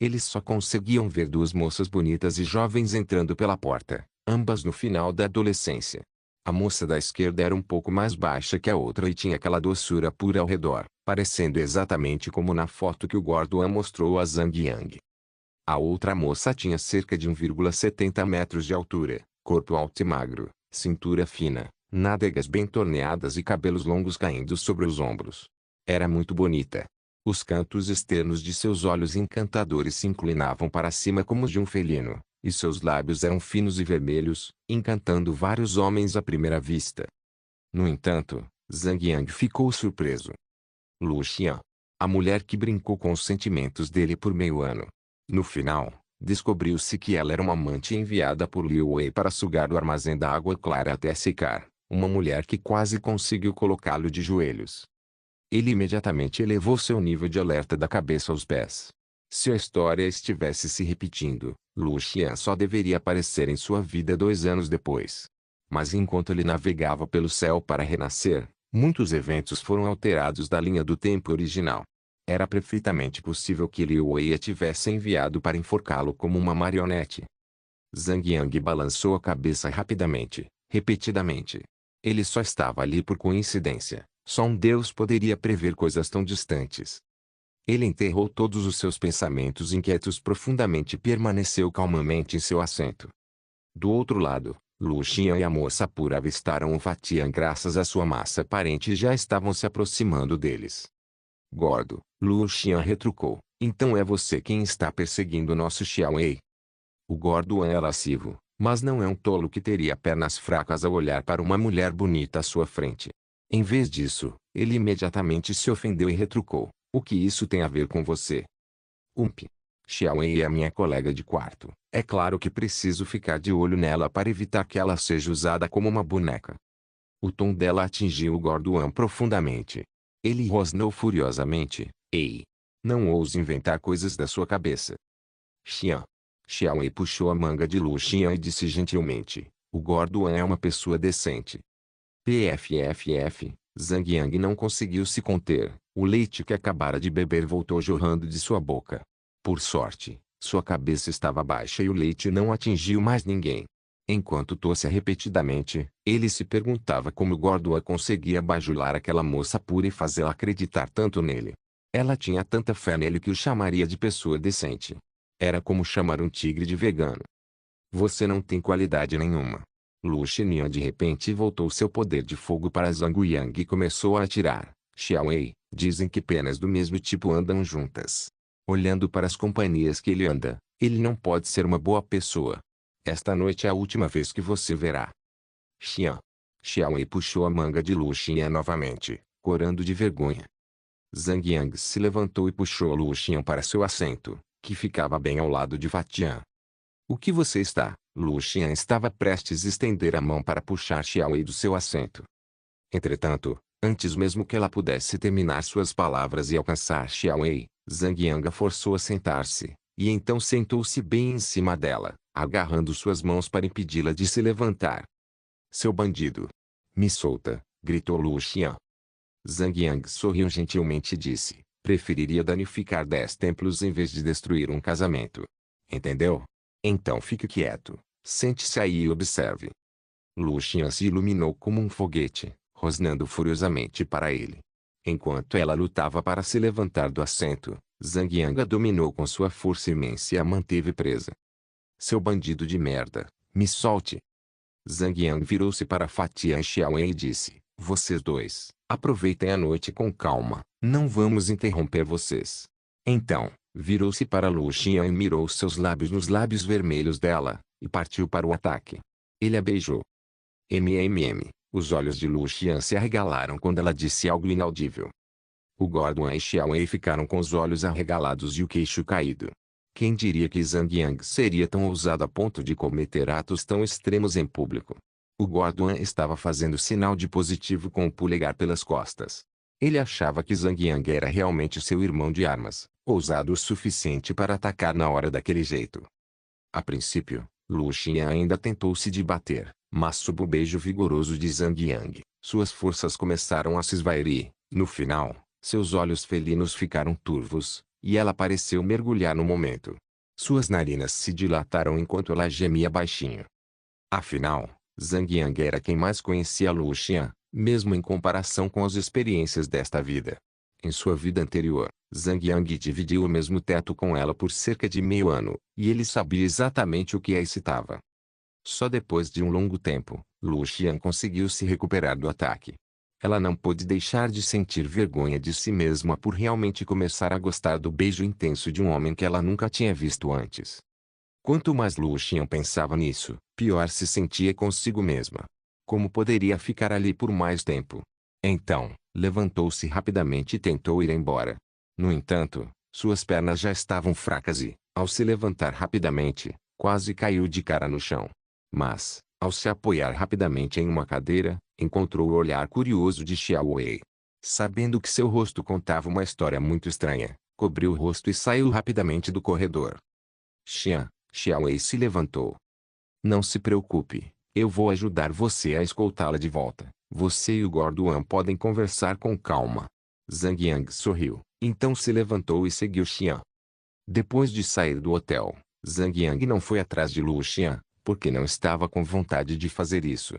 Eles só conseguiam ver 2 moças bonitas e jovens entrando pela porta, ambas no final da adolescência. A moça da esquerda era um pouco mais baixa que a outra e tinha aquela doçura pura ao redor, parecendo exatamente como na foto que o Gorduan mostrou a Zhang Yang. A outra moça tinha cerca de 1,70 metros de altura, corpo alto e magro, cintura fina, nádegas bem torneadas e cabelos longos caindo sobre os ombros. Era muito bonita. Os cantos externos de seus olhos encantadores se inclinavam para cima como os de um felino, e seus lábios eram finos e vermelhos, encantando vários homens à primeira vista. No entanto, Zhang Yang ficou surpreso. Lu Xian, a mulher que brincou com os sentimentos dele por meio ano. No final, descobriu-se que ela era uma amante enviada por Liu Wei para sugar do armazém da água clara até secar, uma mulher que quase conseguiu colocá-lo de joelhos. Ele imediatamente elevou seu nível de alerta da cabeça aos pés. Se a história estivesse se repetindo, Lu Xian só deveria aparecer em sua vida 2 anos depois. Mas enquanto ele navegava pelo céu para renascer, muitos eventos foram alterados da linha do tempo original. Era perfeitamente possível que Liu Wei a tivesse enviado para enforcá-lo como uma marionete. Zhang Yang balançou a cabeça rapidamente, repetidamente. Ele só estava ali por coincidência. Só um Deus poderia prever coisas tão distantes. Ele enterrou todos os seus pensamentos inquietos profundamente e permaneceu calmamente em seu assento. Do outro lado, Lu Xian e a moça pura avistaram o Fatian graças à sua massa aparente e já estavam se aproximando deles. Gordo, Lu Xian retrucou, então é você quem está perseguindo nosso Xiaowei. O gordo é lascivo, mas não é um tolo que teria pernas fracas ao olhar para uma mulher bonita à sua frente. Em vez disso, ele imediatamente se ofendeu e retrucou, o que isso tem a ver com você? Xiaowei é minha colega de quarto, é claro que preciso ficar de olho nela para evitar que ela seja usada como uma boneca. O tom dela atingiu o Gorduan profundamente. Ele rosnou furiosamente, ei! Não ouse inventar coisas da sua cabeça. Xiaowei puxou a manga de Lu Xian e disse gentilmente, o Gorduan é uma pessoa decente. PFFF, Zhang Yang não conseguiu se conter, o leite que acabara de beber voltou jorrando de sua boca. Por sorte, sua cabeça estava baixa e o leite não atingiu mais ninguém. Enquanto tossia repetidamente, ele se perguntava como Gordoa conseguia bajular aquela moça pura e fazê-la acreditar tanto nele. Ela tinha tanta fé nele que o chamaria de pessoa decente. Era como chamar um tigre de vegano. Você não tem qualidade nenhuma. Lu Xian de repente voltou seu poder de fogo para Zhang Yang e começou a atirar. Xiaowei, dizem que penas do mesmo tipo andam juntas. Olhando para as companhias que ele anda, ele não pode ser uma boa pessoa. Esta noite é a última vez que você verá. Xiaowei puxou a manga de Lu Xian novamente, corando de vergonha. Zhang Yang se levantou e puxou Lu Xian para seu assento, que ficava bem ao lado de Fatian. O que você está? Lu Xian estava prestes a estender a mão para puxar Xiaowei do seu assento. Entretanto, antes mesmo que ela pudesse terminar suas palavras e alcançar Xiaowei, Zhang Yang a forçou a sentar-se, e então sentou-se bem em cima dela, agarrando suas mãos para impedi-la de se levantar. Seu bandido! Me solta! Gritou Lu Xian. Zhang Yang sorriu gentilmente e disse, preferiria danificar 10 templos em vez de destruir um casamento. Entendeu? Então fique quieto, sente-se aí e observe. Lu Xian se iluminou como um foguete, rosnando furiosamente para ele. Enquanto ela lutava para se levantar do assento, Zhang Yang a dominou com sua força imensa e a manteve presa. Seu bandido de merda, me solte. Zhang Yang virou-se para Fatian e Xiaowei e disse, vocês dois, aproveitem a noite com calma, não vamos interromper vocês. Então, virou-se para Lu Xian e mirou seus lábios nos lábios vermelhos dela, e partiu para o ataque. Ele a beijou. Os olhos de Lu Xian se arregalaram quando ela disse algo inaudível. O Gorduan e Xiaowei ficaram com os olhos arregalados e o queixo caído. Quem diria que Zhang Yang seria tão ousado a ponto de cometer atos tão extremos em público? O Gorduan estava fazendo sinal de positivo com o polegar pelas costas. Ele achava que Zhang Yang era realmente seu irmão de armas, ousado o suficiente para atacar na hora daquele jeito. A princípio, Lu Xian ainda tentou se debater, mas sob o beijo vigoroso de Zhang Yang, suas forças começaram a se esvair e, no final, seus olhos felinos ficaram turvos, e ela pareceu mergulhar no momento. Suas narinas se dilataram enquanto ela gemia baixinho. Afinal, Zhang Yang era quem mais conhecia Lu Xian, mesmo em comparação com as experiências desta vida. Em sua vida anterior, Zhang Yang dividiu o mesmo teto com ela por cerca de meio ano, e ele sabia exatamente o que a excitava. Só depois de um longo tempo, Lu Xian conseguiu se recuperar do ataque. Ela não pôde deixar de sentir vergonha de si mesma por realmente começar a gostar do beijo intenso de um homem que ela nunca tinha visto antes. Quanto mais Lu Xian pensava nisso, pior se sentia consigo mesma. Como poderia ficar ali por mais tempo? Então, levantou-se rapidamente e tentou ir embora. No entanto, suas pernas já estavam fracas e, ao se levantar rapidamente, quase caiu de cara no chão. Mas, ao se apoiar rapidamente em uma cadeira, encontrou o olhar curioso de Xiao Wei. Sabendo que seu rosto contava uma história muito estranha, cobriu o rosto e saiu rapidamente do corredor. Xiao Wei se levantou. Não se preocupe, eu vou ajudar você a escoltá-la de volta. Você e o Gorduan podem conversar com calma. Zhang Yang sorriu, então se levantou e seguiu Xian. Depois de sair do hotel, Zhang Yang não foi atrás de Lu Xian, porque não estava com vontade de fazer isso.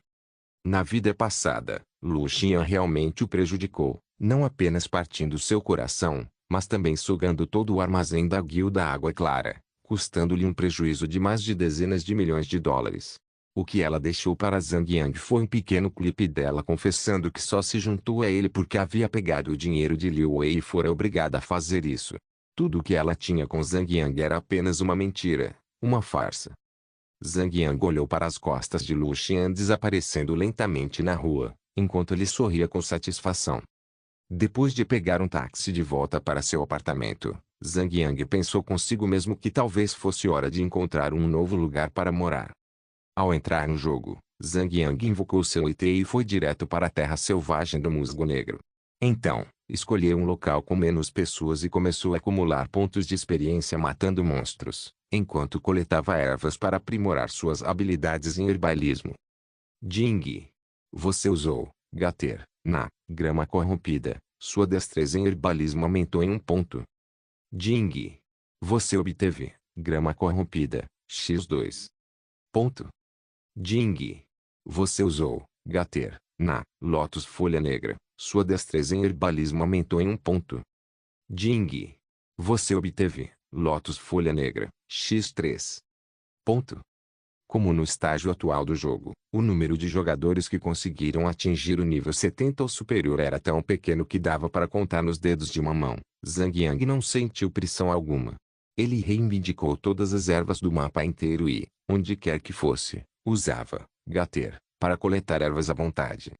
Na vida passada, Lu Xian realmente o prejudicou, não apenas partindo seu coração, mas também sugando todo o armazém da Guilda Água Clara, custando-lhe um prejuízo de mais de dezenas de milhões de dólares. O que ela deixou para Zhang Yang foi um pequeno clipe dela confessando que só se juntou a ele porque havia pegado o dinheiro de Liu Wei e fora obrigada a fazer isso. Tudo o que ela tinha com Zhang Yang era apenas uma mentira, uma farsa. Zhang Yang olhou para as costas de Lu Xian desaparecendo lentamente na rua, enquanto ele sorria com satisfação. Depois de pegar um táxi de volta para seu apartamento, Zhang Yang pensou consigo mesmo que talvez fosse hora de encontrar um novo lugar para morar. Ao entrar no jogo, Zhang Yang invocou seu IT e foi direto para a terra selvagem do Musgo Negro. Então, escolheu um local com menos pessoas e começou a acumular pontos de experiência matando monstros, enquanto coletava ervas para aprimorar suas habilidades em herbalismo. Jing. Você usou, Gater, na grama corrompida. Sua destreza em herbalismo aumentou em 1 ponto. Jing. Você obteve, grama corrompida, x2. Ponto. Jing. Você usou, Gater, na Lotus Folha Negra. Sua destreza em herbalismo aumentou em 1 ponto. Jing. Você obteve, Lotus Folha Negra, x3. Ponto. Como no estágio atual do jogo, o número de jogadores que conseguiram atingir o nível 70 ou superior era tão pequeno que dava para contar nos dedos de uma mão, Zhang Yang não sentiu pressão alguma. Ele reivindicou todas as ervas do mapa inteiro e, onde quer que fosse, usava, Gater, para coletar ervas à vontade.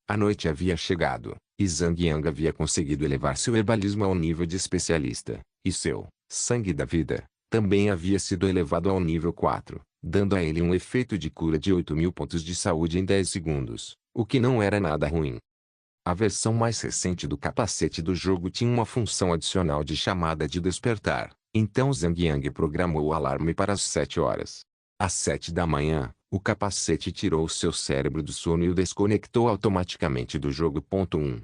A noite havia chegado, e Zhang Yang havia conseguido elevar seu herbalismo ao nível de especialista, e seu sangue da vida também havia sido elevado ao nível 4, dando a ele um efeito de cura de 8.000 pontos de saúde em 10 segundos, o que não era nada ruim. A versão mais recente do capacete do jogo tinha uma função adicional de chamada de despertar, então Zhang Yang programou o alarme para as 7 horas. Às 7 da manhã, o capacete tirou seu cérebro do sono e o desconectou automaticamente do jogo. 1.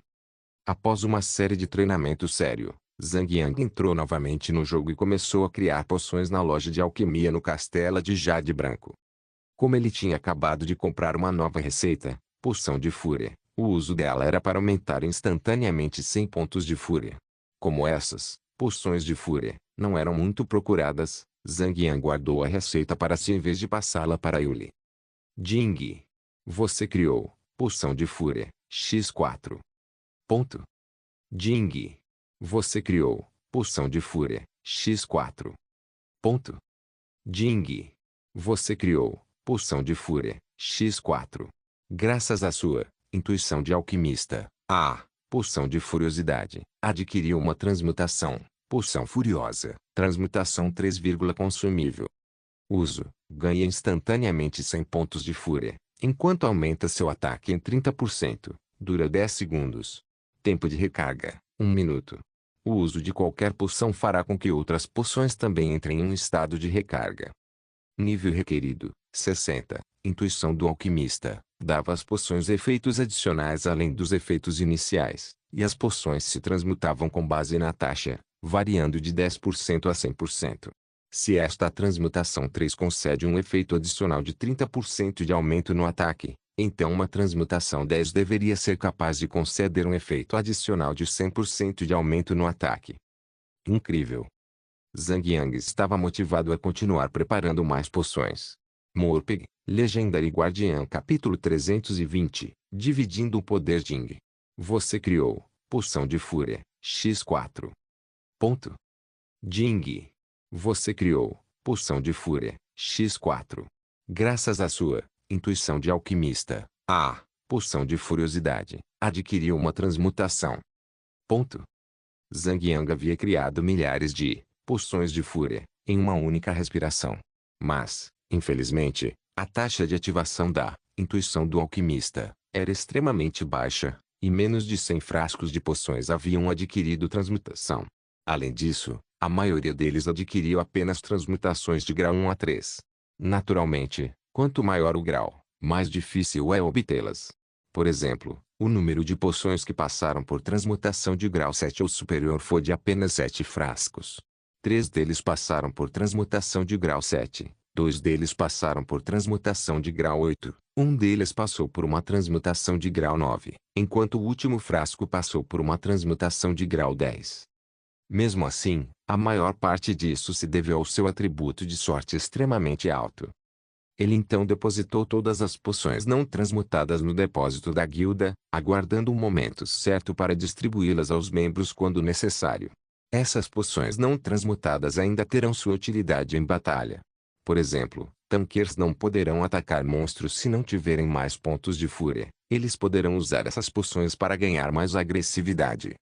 Após uma série de treinamento sério, Zhang Yang entrou novamente no jogo e começou a criar poções na loja de alquimia no Castelo de Jade Branco. Como ele tinha acabado de comprar uma nova receita, poção de fúria, o uso dela era para aumentar instantaneamente 100 pontos de fúria. Como essas poções de fúria não eram muito procuradas, Zhang Yang guardou a receita para si em vez de passá-la para Yuli. Jing. Você criou poção de fúria, x4. Ponto. Jing. Você criou poção de fúria, x4. Ponto. Jing. Você criou poção de fúria, x4. Graças à sua intuição de alquimista, a poção de furiosidade adquiriu uma transmutação, poção furiosa, transmutação 3, consumível. Uso, ganha instantaneamente 100 pontos de fúria, enquanto aumenta seu ataque em 30%, dura 10 segundos. Tempo de recarga, 1 minuto. O uso de qualquer poção fará com que outras poções também entrem em um estado de recarga. Nível requerido, 60. Intuição do alquimista, dava às poções efeitos adicionais além dos efeitos iniciais, e as poções se transmutavam com base na taxa, variando de 10% a 100%. Se esta transmutação 3 concede um efeito adicional de 30% de aumento no ataque, então uma transmutação 10 deveria ser capaz de conceder um efeito adicional de 100% de aumento no ataque. Incrível! Zhang Yang estava motivado a continuar preparando mais poções. Morpeg, Legendary Guardian Capítulo 320, Dividindo o Poder Jing. Você criou, Poção de Fúria, x4. Ponto. Jing. Você criou, Poção de Fúria, x4. Graças à sua intuição de alquimista, a Poção de Furiosidade adquiriu uma transmutação. Ponto. Zhang Yang havia criado milhares de poções de fúria em uma única respiração. Mas, infelizmente, a taxa de ativação da intuição do alquimista era extremamente baixa, e menos de 100 frascos de poções haviam adquirido transmutação. Além disso, a maioria deles adquiriu apenas transmutações de grau 1 a 3. Naturalmente, quanto maior o grau, mais difícil é obtê-las. Por exemplo, o número de poções que passaram por transmutação de grau 7 ou superior foi de apenas 7 frascos. 3 deles passaram por transmutação de grau 7, 2 deles passaram por transmutação de grau 8, um deles passou por uma transmutação de grau 9, enquanto o último frasco passou por uma transmutação de grau 10. Mesmo assim, a maior parte disso se deveu ao seu atributo de sorte extremamente alto. Ele então depositou todas as poções não transmutadas no depósito da guilda, aguardando o momento certo para distribuí-las aos membros quando necessário. Essas poções não transmutadas ainda terão sua utilidade em batalha. Por exemplo, tanquers não poderão atacar monstros se não tiverem mais pontos de fúria. Eles poderão usar essas poções para ganhar mais agressividade.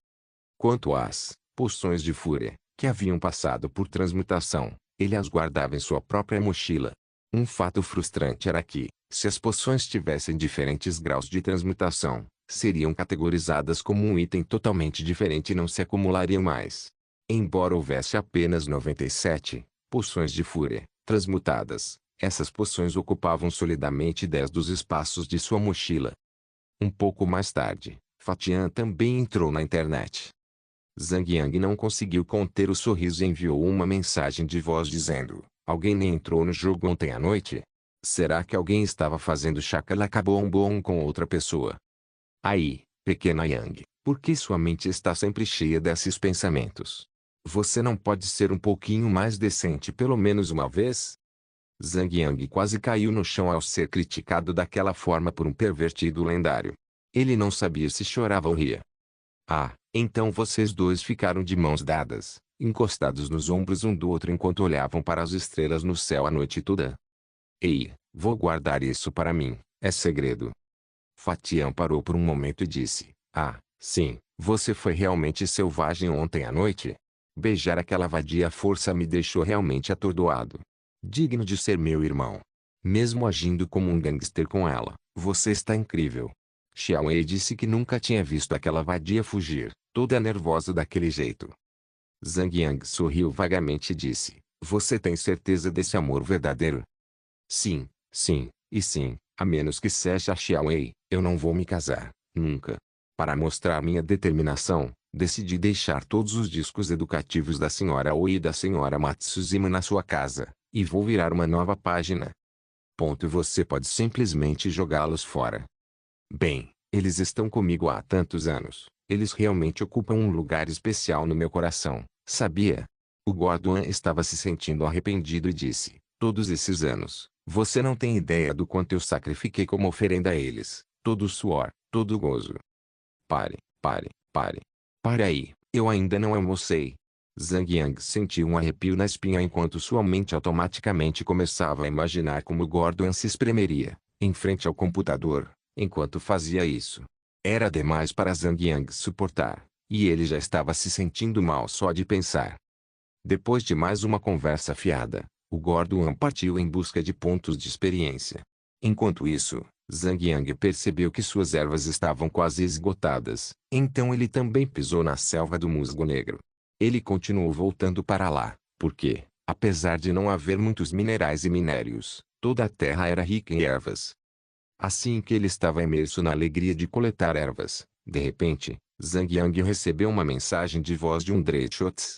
Quanto às poções de fúria, que haviam passado por transmutação, ele as guardava em sua própria mochila. Um fato frustrante era que, se as poções tivessem diferentes graus de transmutação, seriam categorizadas como um item totalmente diferente e não se acumulariam mais. Embora houvesse apenas 97 poções de fúria transmutadas, essas poções ocupavam solidamente 10 dos espaços de sua mochila. Um pouco mais tarde, Fatian também entrou na internet. Zhang Yang não conseguiu conter o sorriso e enviou uma mensagem de voz dizendo: alguém nem entrou no jogo ontem à noite? Será que alguém estava fazendo chacalacabombom com outra pessoa? Aí, pequena Yang, por que sua mente está sempre cheia desses pensamentos? Você não pode ser um pouquinho mais decente pelo menos uma vez? Zhang Yang quase caiu no chão ao ser criticado daquela forma por um pervertido lendário. Ele não sabia se chorava ou ria. Ah, então vocês dois ficaram de mãos dadas, encostados nos ombros um do outro enquanto olhavam para as estrelas no céu a noite toda. Ei, vou guardar isso para mim, é segredo. Fatian parou por um momento e disse: ah, sim, você foi realmente selvagem ontem à noite? Beijar aquela vadia força me deixou realmente atordoado. Digno de ser meu irmão. Mesmo agindo como um gangster com ela, você está incrível. Xiao Wei disse que nunca tinha visto aquela vadia fugir, toda nervosa daquele jeito. Zhang Yang sorriu vagamente e disse: você tem certeza desse amor verdadeiro? Sim, sim, e sim, a menos que seja a Xiao Wei, eu não vou me casar, nunca. Para mostrar minha determinação, decidi deixar todos os discos educativos da Sra. Oi e da Sra. Matsuzima na sua casa, e vou virar uma nova página. Ponto. Você pode simplesmente jogá-los fora. Bem, eles estão comigo há tantos anos, eles realmente ocupam um lugar especial no meu coração, sabia? O Gordon estava se sentindo arrependido e disse: todos esses anos, você não tem ideia do quanto eu sacrifiquei como oferenda a eles, todo o suor, todo o gozo. Pare, pare, pare. Pare aí, eu ainda não almocei. Zhang Yang sentiu um arrepio na espinha enquanto sua mente automaticamente começava a imaginar como Gordon se espremeria, em frente ao computador, enquanto fazia isso. Era demais para Zhang Yang suportar, e ele já estava se sentindo mal só de pensar. Depois de mais uma conversa fiada, o Gordon partiu em busca de pontos de experiência. Enquanto isso, Zhang Yang percebeu que suas ervas estavam quase esgotadas, então ele também pisou na selva do musgo negro. Ele continuou voltando para lá, porque, apesar de não haver muitos minerais e minérios, toda a terra era rica em ervas. Assim que ele estava imerso na alegria de coletar ervas, de repente, Zhang Yang recebeu uma mensagem de voz de um Drechotz.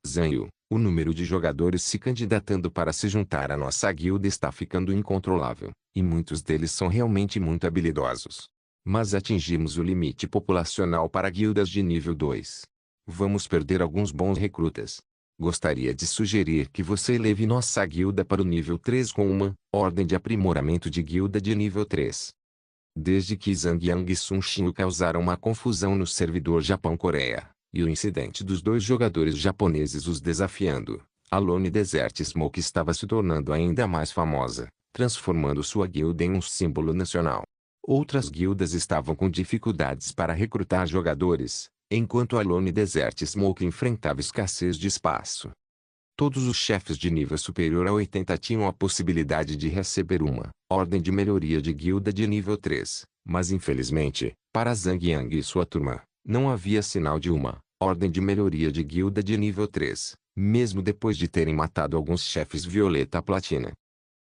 Zhang, o número de jogadores se candidatando para se juntar à nossa guilda está ficando incontrolável, e muitos deles são realmente muito habilidosos. Mas atingimos o limite populacional para guildas de nível 2. Vamos perder alguns bons recrutas. Gostaria de sugerir que você eleve nossa guilda para o nível 3 com uma ordem de aprimoramento de guilda de nível 3. Desde que Zhang Yang e Sun Xiu causaram uma confusão no servidor Japão-Coreia, e o incidente dos dois jogadores japoneses os desafiando, a Lone Desert Smoke estava se tornando ainda mais famosa, transformando sua guilda em um símbolo nacional. Outras guildas estavam com dificuldades para recrutar jogadores, enquanto a Lone Desert Smoke enfrentava escassez de espaço. Todos os chefes de nível superior a 80 tinham a possibilidade de receber uma ordem de melhoria de guilda de nível 3, mas infelizmente, para Zhang Yang e sua turma, não havia sinal de uma ordem de melhoria de guilda de nível 3, mesmo depois de terem matado alguns chefes Violeta Platina.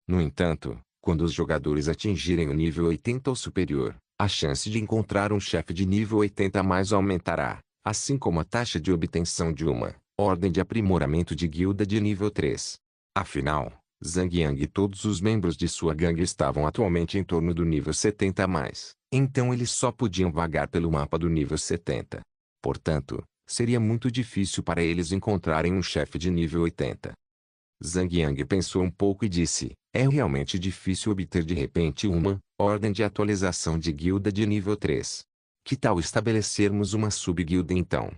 No entanto, quando os jogadores atingirem o nível 80 ou superior, a chance de encontrar um chefe de nível 80 a mais aumentará, assim como a taxa de obtenção de uma ordem de aprimoramento de guilda de nível 3. Afinal, Zhang Yang e todos os membros de sua gangue estavam atualmente em torno do nível 70 a mais, então eles só podiam vagar pelo mapa do nível 70. Portanto, seria muito difícil para eles encontrarem um chefe de nível 80. Zhang Yang pensou um pouco e disse, é realmente difícil obter de repente uma ordem de atualização de guilda de nível 3. Que tal estabelecermos uma subguilda então?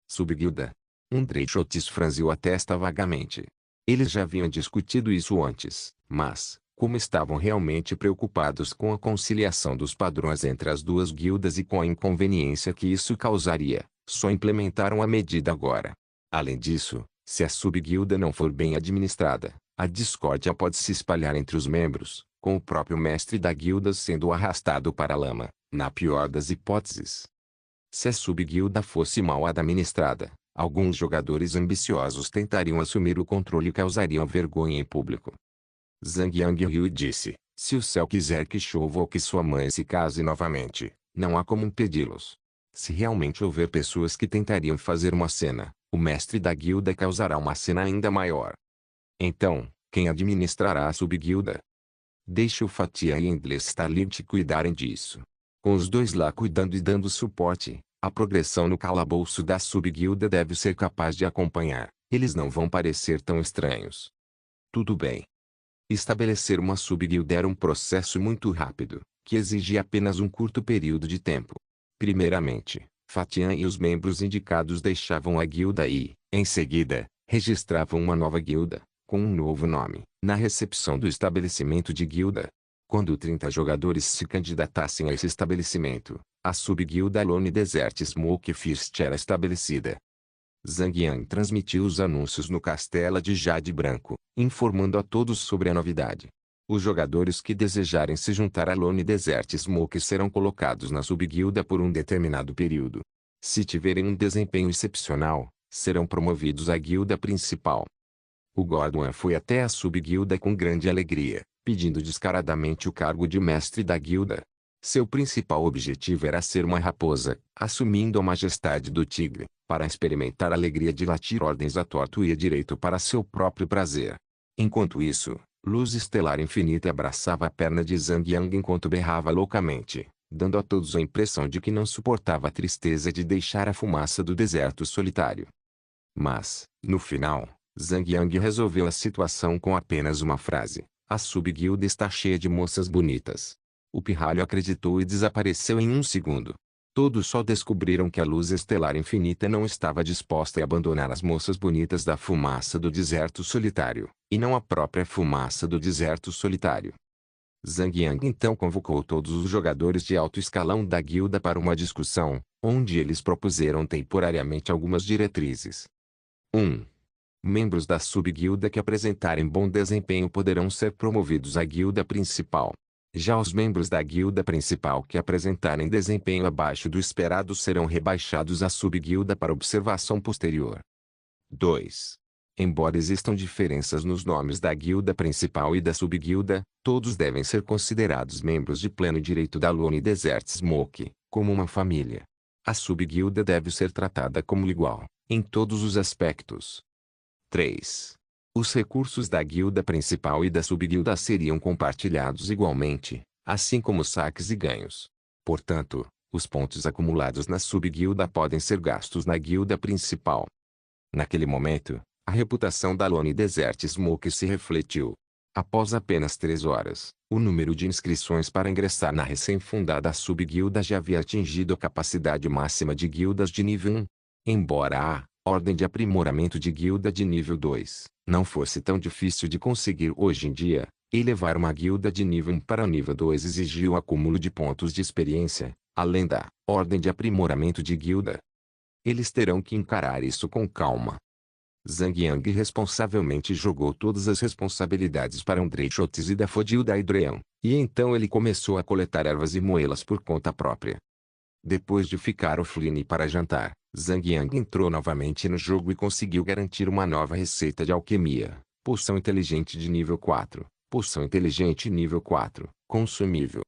Subguilda? Dreychotis franziu a testa vagamente. Eles já haviam discutido isso antes, mas, como estavam realmente preocupados com a conciliação dos padrões entre as duas guildas e com a inconveniência que isso causaria, só implementaram a medida agora. Além disso, se a subguilda não for bem administrada, a discórdia pode se espalhar entre os membros, com o próprio mestre da guilda sendo arrastado para a lama, na pior das hipóteses. Se a subguilda fosse mal administrada, alguns jogadores ambiciosos tentariam assumir o controle e causariam vergonha em público. Zhang Yang riu e disse, se o céu quiser que chova ou que sua mãe se case novamente, não há como impedi-los. Se realmente houver pessoas que tentariam fazer uma cena, o mestre da guilda causará uma cena ainda maior. Então, quem administrará a subguilda? Deixe o Fatia e Endless Starlight cuidarem disso. Com os dois lá cuidando e dando suporte, a progressão no calabouço da subguilda deve ser capaz de acompanhar. Eles não vão parecer tão estranhos. Tudo bem. Estabelecer uma subguilda era um processo muito rápido, que exigia apenas um curto período de tempo. Primeiramente, Fatian e os membros indicados deixavam a guilda e, em seguida, registravam uma nova guilda, com um novo nome, na recepção do estabelecimento de guilda. Quando 30 jogadores se candidatassem a esse estabelecimento, a subguilda Lone Desert Smoke First era estabelecida. Zhang Yang transmitiu os anúncios no Castelo de Jade Branco, informando a todos sobre a novidade. Os jogadores que desejarem se juntar a Lone Desert Smoke serão colocados na subguilda por um determinado período. Se tiverem um desempenho excepcional, serão promovidos à guilda principal. O Godwin foi até a subguilda com grande alegria, pedindo descaradamente o cargo de mestre da guilda. Seu principal objetivo era ser uma raposa, assumindo a majestade do tigre, para experimentar a alegria de latir ordens a torto e a direito para seu próprio prazer. Enquanto isso, Luz Estelar Infinita abraçava a perna de Zhang Yang enquanto berrava loucamente, dando a todos a impressão de que não suportava a tristeza de deixar a fumaça do deserto solitário. Mas, no final, Zhang Yang resolveu a situação com apenas uma frase, a subguilda está cheia de moças bonitas. O pirralho acreditou e desapareceu em um segundo. Todos só descobriram que a Luz Estelar Infinita não estava disposta a abandonar as moças bonitas da fumaça do deserto solitário, e não a própria fumaça do deserto solitário. Zhang Yang então convocou todos os jogadores de alto escalão da guilda para uma discussão, onde eles propuseram temporariamente algumas diretrizes. 1. Membros da subguilda que apresentarem bom desempenho poderão ser promovidos à guilda principal. Já os membros da guilda principal que apresentarem desempenho abaixo do esperado serão rebaixados à subguilda para observação posterior. 2. Embora existam diferenças nos nomes da guilda principal e da subguilda, todos devem ser considerados membros de pleno direito da Lone Desert Smoke, como uma família. A subguilda deve ser tratada como igual, em todos os aspectos. 3. Os recursos da guilda principal e da subguilda seriam compartilhados igualmente, assim como saques e ganhos. Portanto, os pontos acumulados na subguilda podem ser gastos na guilda principal. Naquele momento, A reputação da Lone Desert Smoke se refletiu. Após apenas 3 horas, o número de inscrições para ingressar na recém-fundada subguilda já havia atingido a capacidade máxima de guildas de nível 1. Embora a Ordem de Aprimoramento de Guilda de nível 2 não fosse tão difícil de conseguir hoje em dia, elevar uma guilda de nível 1 para o nível 2 exigia o acúmulo de pontos de experiência, além da Ordem de Aprimoramento de Guilda. Eles terão que encarar isso com calma. Zhang Yang responsavelmente jogou todas as responsabilidades para Andrei Chotes e Daffodil Daedream, e então ele começou a coletar ervas e moê-las por conta própria. Depois de ficar offline para jantar, Zhang Yang entrou novamente no jogo e conseguiu garantir uma nova receita de alquimia, poção inteligente de nível 4, poção inteligente nível 4, consumível.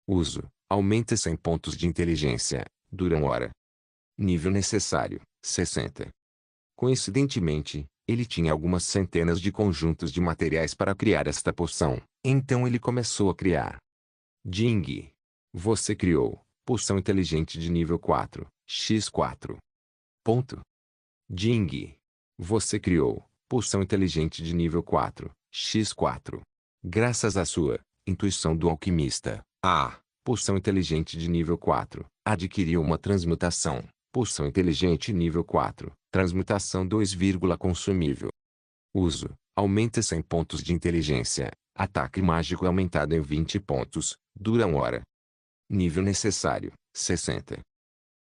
Uso, aumenta 100 pontos de inteligência, dura 1 hora. Nível necessário, 60. Coincidentemente, ele tinha algumas centenas de conjuntos de materiais para criar esta poção, então ele começou a criar. Jing. Você criou poção inteligente de nível 4, x4. Ponto. Jing. Você criou poção inteligente de nível 4, x4. Graças à sua intuição do alquimista, a poção inteligente de nível 4 adquiriu uma transmutação. Poção inteligente nível 4, transmutação 2, consumível. Uso, aumenta 100 pontos de inteligência, ataque mágico aumentado em 20 pontos, dura 1 hora. Nível necessário, 60.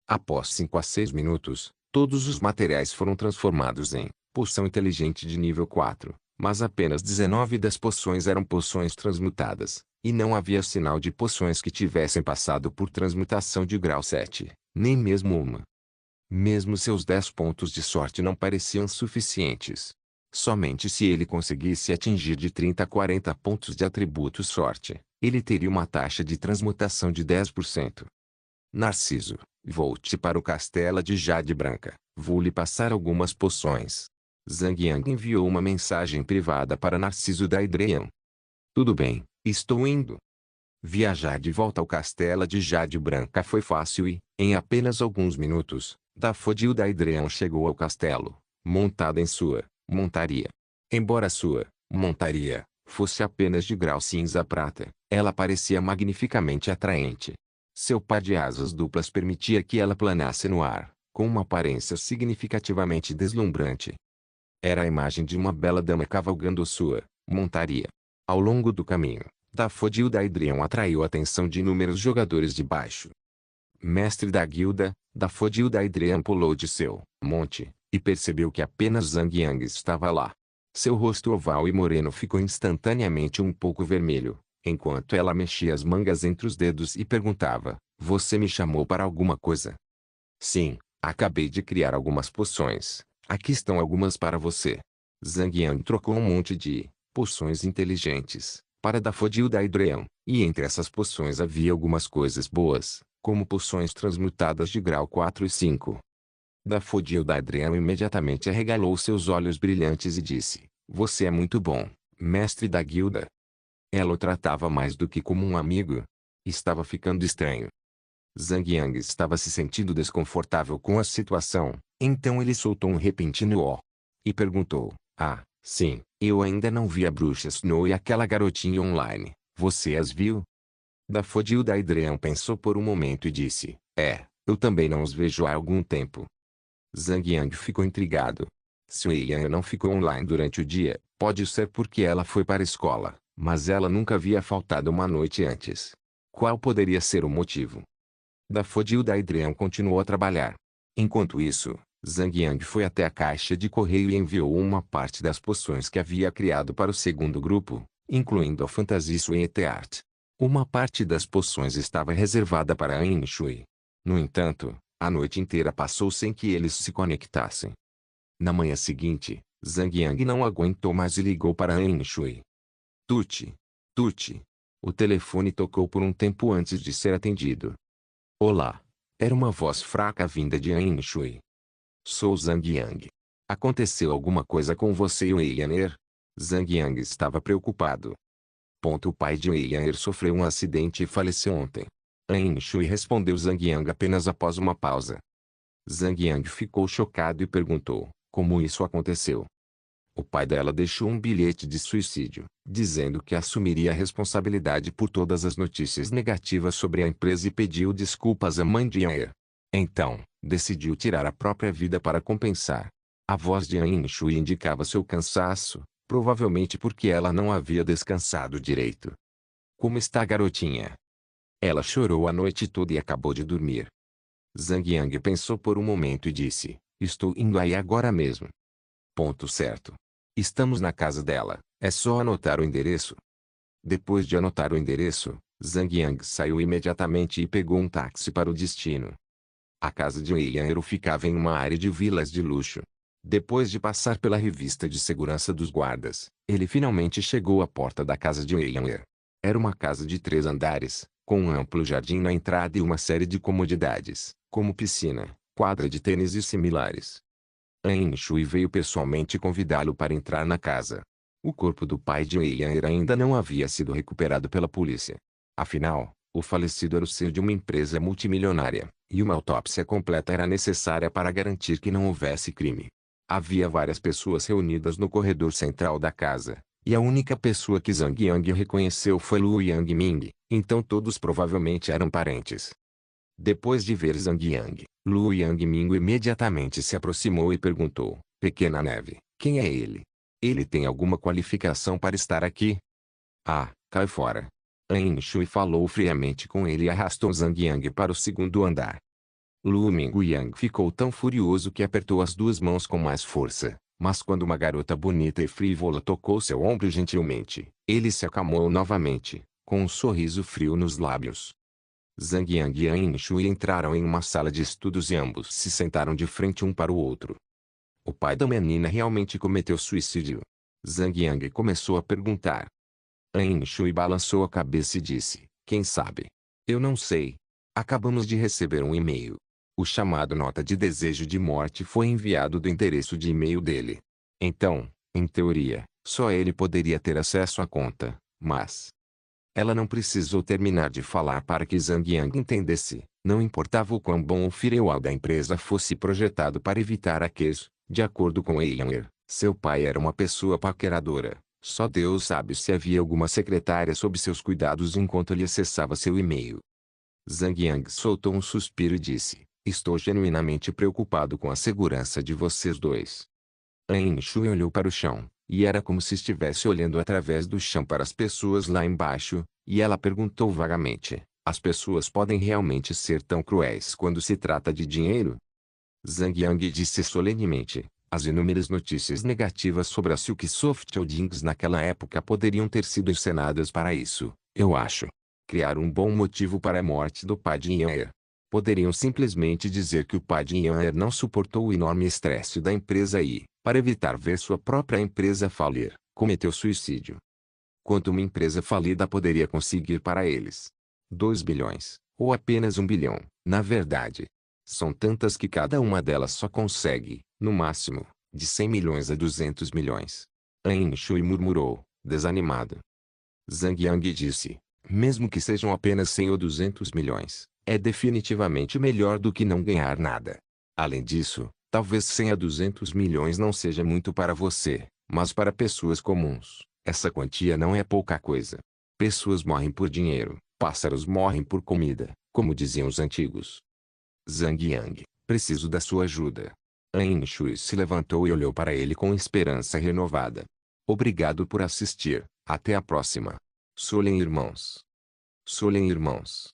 Após 5 a 6 minutos, todos os materiais foram transformados em poção inteligente de nível 4, mas apenas 19 das poções eram poções transmutadas, e não havia sinal de poções que tivessem passado por transmutação de grau 7, nem mesmo uma. Mesmo seus 10 pontos de sorte não pareciam suficientes. Somente se ele conseguisse atingir de 30 a 40 pontos de atributo sorte, ele teria uma taxa de transmutação de 10%. Narciso, volte para o castelo de Jade Branca, vou lhe passar algumas poções. Zhang Yang enviou uma mensagem privada para Narciso Daedream. Tudo bem, estou indo. Viajar de volta ao castelo de Jade Branca foi fácil e, em apenas alguns minutos, Daffodil Daedream chegou ao castelo, montada em sua montaria. Embora sua montaria fosse apenas de grau cinza-prata, ela parecia magnificamente atraente. Seu par de asas duplas permitia que ela planasse no ar, com uma aparência significativamente deslumbrante. Era a imagem de uma bela dama cavalgando sua montaria. Ao longo do caminho, Daffodil Daedream atraiu a atenção de inúmeros jogadores de baixo. Mestre da guilda, Daffodil Daedream pulou de seu monte, e percebeu que apenas Zhang Yang estava lá. Seu rosto oval e moreno ficou instantaneamente um pouco vermelho, enquanto ela mexia as mangas entre os dedos e perguntava, você me chamou para alguma coisa? Sim, acabei de criar algumas poções, aqui estão algumas para você. Zhang Yang trocou um monte de poções inteligentes para Daffodil Daedream, e entre essas poções havia algumas coisas boas, como poções transmutadas de grau 4 e 5. Daffodil Daedream imediatamente arregalou seus olhos brilhantes e disse, você é muito bom, mestre da guilda. Ela o tratava mais do que como um amigo. Estava ficando estranho. Zhang Yang estava se sentindo desconfortável com a situação, então ele soltou um repentino ó. E perguntou, sim, eu ainda não vi a bruxa Snow e aquela garotinha online, você as viu? Daffodil Daedream pensou por um momento e disse, eu também não os vejo há algum tempo. Zhang Yang ficou intrigado. Se Wei Yan não ficou online durante o dia, pode ser porque ela foi para a escola, mas ela nunca havia faltado uma noite antes. Qual poderia ser o motivo? Daffodil Daedream continuou a trabalhar. Enquanto isso, Zhang Yang foi até a caixa de correio e enviou uma parte das poções que havia criado para o segundo grupo, incluindo a Fantasy Sweet Art. Uma parte das poções estava reservada para An Shui. No entanto, a noite inteira passou sem que eles se conectassem. Na manhã seguinte, Zhang Yang não aguentou mais e ligou para An Shui. Tuti. Tuti. O telefone tocou por um tempo antes de ser atendido. Olá. Era uma voz fraca vinda de An Shui. Sou Zhang Yang. Aconteceu alguma coisa com você e Wei Yaner? Zhang Yang estava preocupado. O pai de Wei Yaner sofreu um acidente e faleceu ontem. An Shui respondeu Zhang Yang apenas após uma pausa. Zhang Yang ficou chocado e perguntou, como isso aconteceu? O pai dela deixou um bilhete de suicídio, dizendo que assumiria a responsabilidade por todas as notícias negativas sobre a empresa e pediu desculpas à mãe de Anne. Então, decidiu tirar a própria vida para compensar. A voz de Anne Shui indicava seu cansaço, provavelmente porque ela não havia descansado direito. Como está a garotinha? Ela chorou a noite toda e acabou de dormir. Zhang Yang pensou por um momento e disse, estou indo aí agora mesmo. Ponto certo. Estamos na casa dela, é só anotar o endereço. Depois de anotar o endereço, Zhang Yang saiu imediatamente e pegou um táxi para o destino. A casa de Wei Yanru ficava em uma área de vilas de luxo. Depois de passar pela revista de segurança dos guardas, ele finalmente chegou à porta da casa de Wei Yanru. Era uma casa de 3 andares, com um amplo jardim na entrada e uma série de comodidades, como piscina, quadra de tênis e similares. Anne Shui veio pessoalmente convidá-lo para entrar na casa. O corpo do pai de Wei Yanru ainda não havia sido recuperado pela polícia. Afinal, o falecido era o CEO de uma empresa multimilionária, e uma autópsia completa era necessária para garantir que não houvesse crime. Havia várias pessoas reunidas no corredor central da casa, e a única pessoa que Zhang Yang reconheceu foi Lu Yangming, então todos provavelmente eram parentes. Depois de ver Zhang Yang, Lu Yangming imediatamente se aproximou e perguntou, Pequena Neve, quem é ele? Ele tem alguma qualificação para estar aqui? Ah, cai fora. Anne Shui falou friamente com ele e arrastou Zhang Yang para o segundo andar. Lu Mingyang ficou tão furioso que apertou as 2 mãos com mais força, mas quando uma garota bonita e frívola tocou seu ombro gentilmente, ele se acalmou novamente, com um sorriso frio nos lábios. Zhang Yang e Anne Shui entraram em uma sala de estudos e ambos se sentaram de frente um para o outro. O pai da menina realmente cometeu suicídio? Zhang Yang começou a perguntar. Anne Shui balançou a cabeça e disse, quem sabe? Eu não sei. Acabamos de receber um e-mail. O chamado nota de desejo de morte foi enviado do endereço de e-mail dele. Então, em teoria, só ele poderia ter acesso à conta, mas... Ela não precisou terminar de falar para que Zhang Yang entendesse. Não importava o quão bom o firewall da empresa fosse projetado para evitar hackeos, de acordo com Wei Yanru, seu pai era uma pessoa paqueradora. Só Deus sabe se havia alguma secretária sob seus cuidados enquanto ele acessava seu e-mail. Zhang Yang soltou um suspiro e disse, estou genuinamente preocupado com a segurança de vocês dois. Anne Shui olhou para o chão, e era como se estivesse olhando através do chão para as pessoas lá embaixo, e ela perguntou vagamente, as pessoas podem realmente ser tão cruéis quando se trata de dinheiro? Zhang Yang disse solenemente, as inúmeras notícias negativas sobre a Silksoft Holdings naquela época poderiam ter sido encenadas para isso, eu acho. Criar um bom motivo para a morte do pai de Yanru. Poderiam simplesmente dizer que o pai de Yanru não suportou o enorme estresse da empresa e, para evitar ver sua própria empresa falir, cometeu suicídio. Quanto uma empresa falida poderia conseguir para eles? 2 bilhões, ou apenas 1 bilhão, na verdade. São tantas que cada uma delas só consegue, no máximo, de 100 milhões a 200 milhões. Anne Shui murmurou, desanimado. Zhang Yang disse, mesmo que sejam apenas 100 ou 200 milhões, é definitivamente melhor do que não ganhar nada. Além disso, talvez 100 a 200 milhões não seja muito para você, mas para pessoas comuns, essa quantia não é pouca coisa. Pessoas morrem por dinheiro, pássaros morrem por comida, como diziam os antigos. Zhang Yang, preciso da sua ajuda. Anne Shui se levantou e olhou para ele com esperança renovada. Obrigado por assistir, até a próxima. Solen Irmãos. Solen Irmãos.